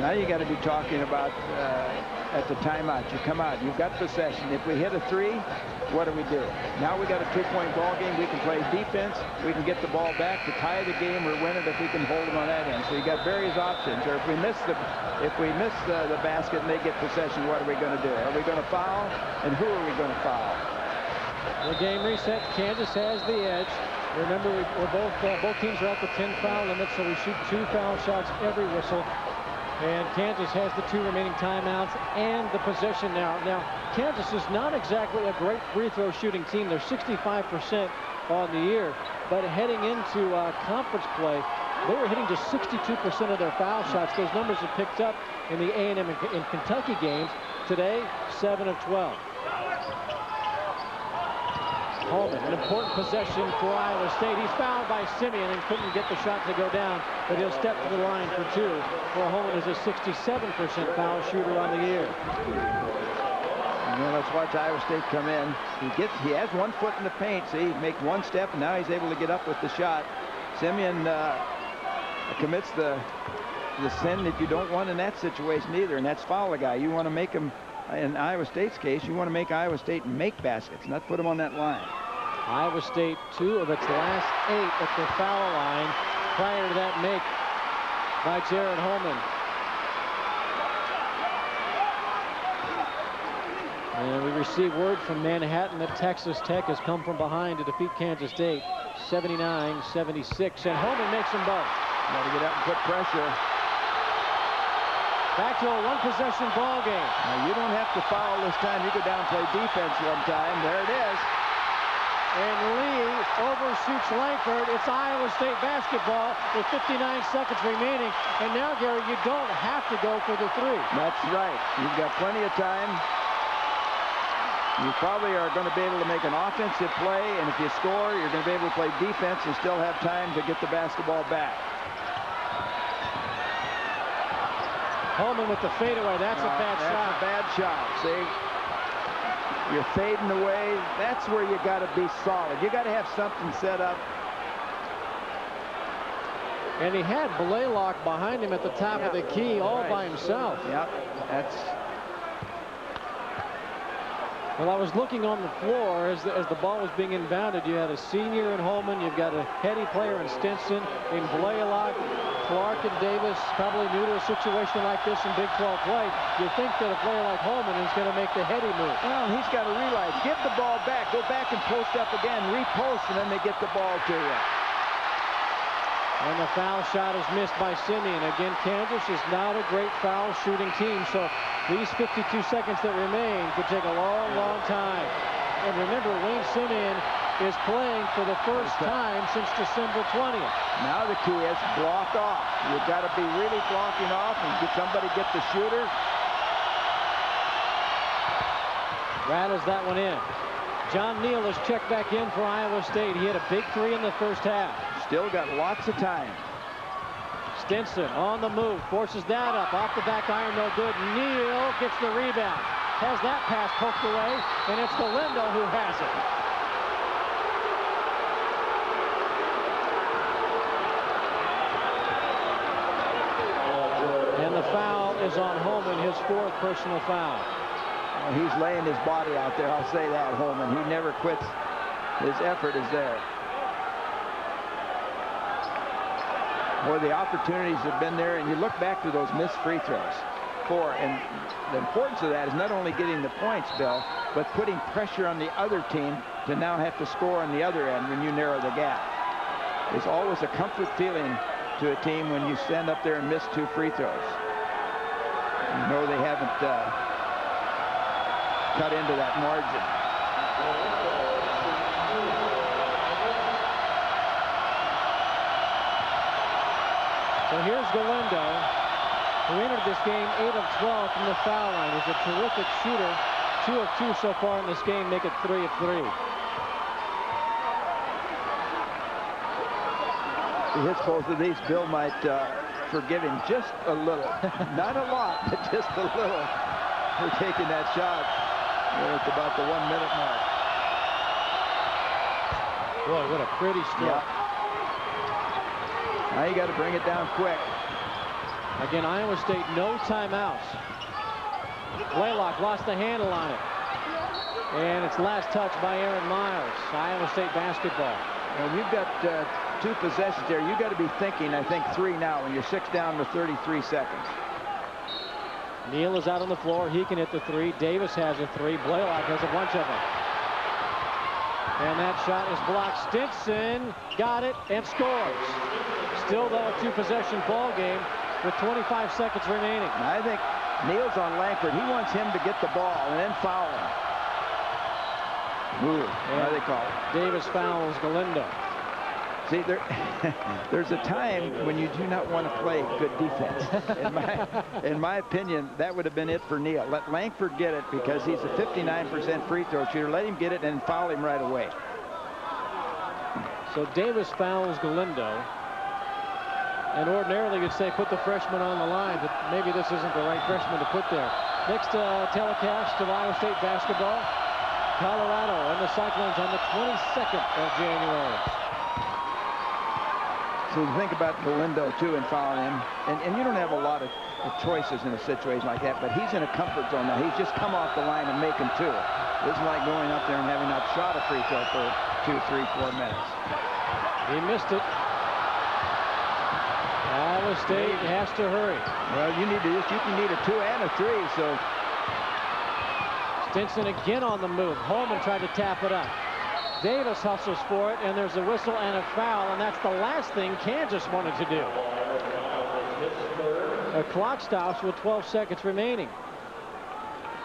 Now you got to be talking about at the timeout. You come out. You've got possession. If we hit a 3, what do? Now we got a 2-point ball game. We can play defense. We can get the ball back to tie the game or win it if we can hold them on that end. So you got various options. Or if we miss the basket and they get possession, what are we going to do? Are we going to foul? And who are we going to foul? The game reset. Kansas has the edge. Remember, both teams are at the 10 foul limit, so we shoot 2 foul shots every whistle. And Kansas has the 2 remaining timeouts and the possession now. Now, Kansas is not exactly a great free throw shooting team. They're 65% on the year. But heading into conference play, they were hitting just 62% of their foul shots. Those numbers are picked up in the A&M and Kentucky games. Today, 7 of 12. Holman, an important possession for Iowa State. He's fouled by Simien and couldn't get the shot to go down, but he'll step to the line for 2. For Holman is a 67% foul shooter on the year. Well, let's watch Iowa State come in. He has 1 foot in the paint. See, he makes 1 step, and now he's able to get up with the shot. Simien commits the sin that you don't want in that situation either, and that's foul a guy. You want to make him. In Iowa State's case, you want to make Iowa State make baskets, not put them on that line. Iowa State, 2 of its last 8 at the foul line. Prior to that make by Jared Holman. And we receive word from Manhattan that Texas Tech has come from behind to defeat Kansas State, 79-76. And Holman makes them both. Got to get out and put pressure. Back to a 1-possession ball game. Now, you don't have to foul this time. You go down and play defense one time. There it is. And Lee overshoots Langford. It's Iowa State basketball with 59 seconds remaining. And now, Gary, you don't have to go for the 3. That's right. You've got plenty of time. You probably are going to be able to make an offensive play. And if you score, you're going to be able to play defense and still have time to get the basketball back. Holman with the fadeaway. That's a bad shot. That's a bad shot. See? You're fading away. That's where you got to be solid. You got to have something set up. And he had Blalock behind him at the top of the key all by himself. Yep. That's. Well, I was looking on the floor as the ball was being inbounded. You had a senior in Holman. You've got a heady player in Stinson, in Blalock. Clark and Davis probably new to a situation like this in Big 12 play. You think that a player like Holman is going to make the heady move. Well, he's got to realize, give the ball back, go back and post up again, repost, and then they get the ball to you. And the foul shot is missed by Simien. Again, Kansas is not a great foul shooting team, so these 52 seconds that remain could take a long, long time. And remember, Wayne Simien is playing for the first time since December 20th. Now the key is block off. You've got to be really blocking off and get somebody get the shooter. Rattles that one in. John Neal is checked back in for Iowa State. He had a big 3 in the first half. Still got lots of time. Stinson on the move, forces that up, off the back iron, no good. Neal gets the rebound, has that pass poked away, and it's Galindo who has it. And the foul is on Holman, his 4th personal foul. Well, he's laying his body out there, I'll say that, Holman. He never quits. His effort is there. Boy, the opportunities have been there, and you look back to those missed free throws. 4, and the importance of that is not only getting the points, Bill, but putting pressure on the other team to now have to score on the other end when you narrow the gap. There's always a comfort feeling to a team when you stand up there and miss 2 free throws. You know they haven't cut into that margin. So here's Galindo, who entered this game 8 of 12 from the foul line. He's a terrific shooter. 2 of 2 so far in this game, make it 3 of 3. If he hits both of these, Bill might forgive him just a little. Not a lot, but just a little for taking that shot. It's about the 1-minute mark. Boy, what a pretty stroke. Yeah. Now you got to bring it down quick. Again, Iowa State, no timeouts. Blalock lost the handle on it. And it's last touch by Aaron Miles. Iowa State basketball. Well, you've got 2 possessions there. You've got to be thinking, I think, 3 now when you're 6 down to 33 seconds. Neal is out on the floor. He can hit the 3. Davis has a 3. Blalock has a bunch of them. And that shot is blocked. Stinson got it and scores. Still, though, a 2-possession ball game with 25 seconds remaining. I think Neal's on Langford. He wants him to get the ball and then foul him. Ooh, what do they call it? Davis fouls Galindo. See, there's a time when you do not want to play good defense. In my opinion, that would have been it for Neal. Let Langford get it because he's a 59% free throw shooter. Let him get it and foul him right away. So Davis fouls Galindo. And ordinarily you'd say put the freshman on the line, but maybe this isn't the right freshman to put there. Next telecast of Iowa State basketball. Colorado and the Cyclones on the 22nd of January. So think about Galindo, too, and fouling him. And you don't have a lot of choices in a situation like that, but he's in a comfort zone now. He's just come off the line and making 2. This is like going up there and having not shot a free throw for 2, 3, 4 minutes. He missed it. Iowa State has to hurry. Well, you can need a 2 and a 3, so. Stinson again on the move. Holman tried to tap it up. Davis hustles for it, and there's a whistle and a foul, and that's the last thing Kansas wanted to do. A clock stops with 12 seconds remaining.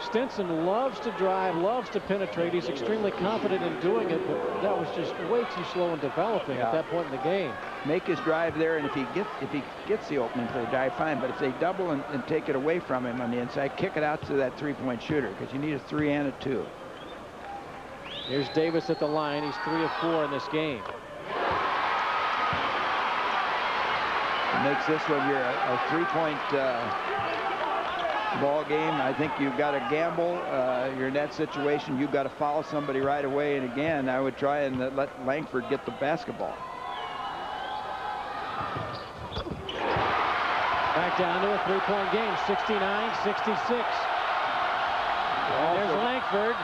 Stinson loves to drive, loves to penetrate. He's extremely confident in doing it, but that was just way too slow in developing at that point in the game. Make his drive there, and if he gets the opening for the drive, fine. But if they double and take it away from him on the inside, kick it out to that 3-point shooter, because you need a 3 and a 2. Here's Davis at the line. He's 3 of 4 in this game. It makes this one your a 3-point ball game. I think you've got to gamble. You're in that situation. You've got to foul somebody right away. And again, I would try and let Langford get the basketball. Back down to a 3-point game, 69-66. There's Langford.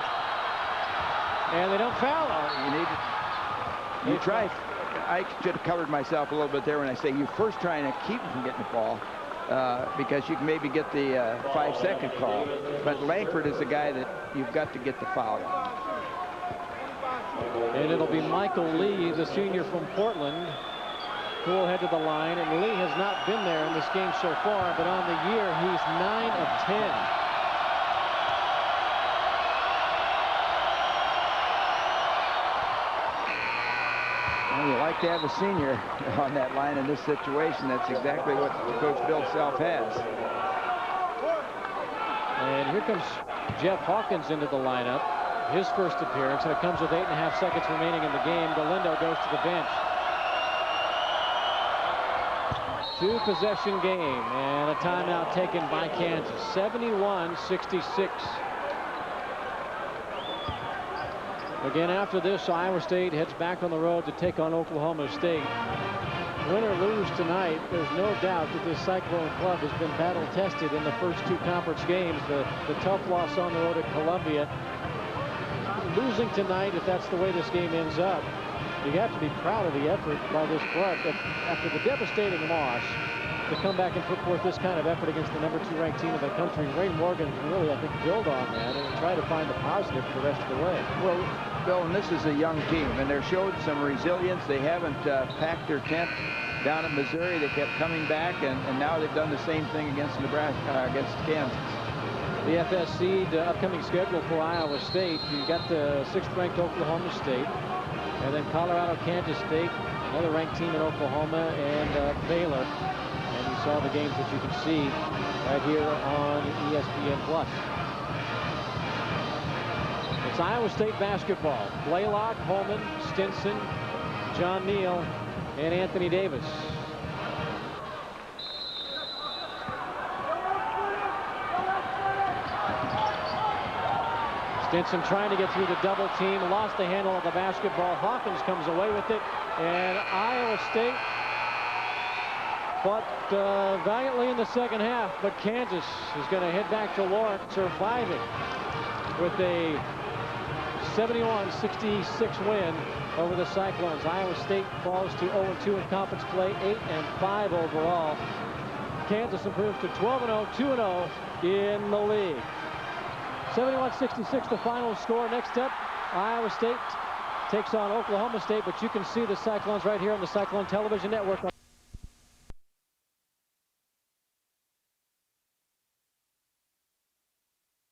And they don't foul him. You try. I should have covered myself a little bit there when I say you first trying to keep him from getting the ball because you can maybe get the 5-second call. But Langford is the guy that you've got to get the foul on. And it'll be Michael Lee, the senior from Portland, who will head to the line. And Lee has not been there in this game so far, but on the year, he's 9 of 10. Well, you like to have a senior on that line in this situation. That's exactly what Coach Bill Self has. And here comes Jeff Hawkins into the lineup. His first appearance, and it comes with 8.5 seconds remaining in the game. Galindo goes to the bench. 2-possession game, and a timeout taken by Kansas. 71-66. Again, after this, Iowa State heads back on the road to take on Oklahoma State. Win or lose tonight, there's no doubt that this Cyclone club has been battle-tested in the first 2 conference games. The tough loss on the road at Columbia. Losing tonight, if that's the way this game ends up, you have to be proud of the effort by this club. After the devastating loss, to come back and put forth this kind of effort against the #2 ranked team in the country, Ray Morgan can really, I think, build on that and try to find the positive the rest of the way. Well, Bill, and this is a young team, and they're showed some resilience. They haven't packed their tent down at Missouri. They kept coming back, and now they've done the same thing against Nebraska, against Kansas. The FSC upcoming schedule for Iowa State. You've got the 6th ranked Oklahoma State, and then Colorado, Kansas State, another ranked team in Oklahoma, and Baylor. And you saw the games that you can see right here on ESPN+. It's Iowa State basketball. Blalock, Holman, Stinson, John Neal, and Anthony Davis. Stinson trying to get through the double team, lost the handle of the basketball. Hawkins comes away with it, and Iowa State fought valiantly in the second half, but Kansas is going to head back to Lawrence, surviving with a 71-66 win over the Cyclones. Iowa State falls to 0-2 in conference play, 8-5 overall. Kansas improves to 12-0, 2-0 in the league. 71-66 the final score. Next up, Iowa State takes on Oklahoma State, but you can see the Cyclones right here on the Cyclone Television Network.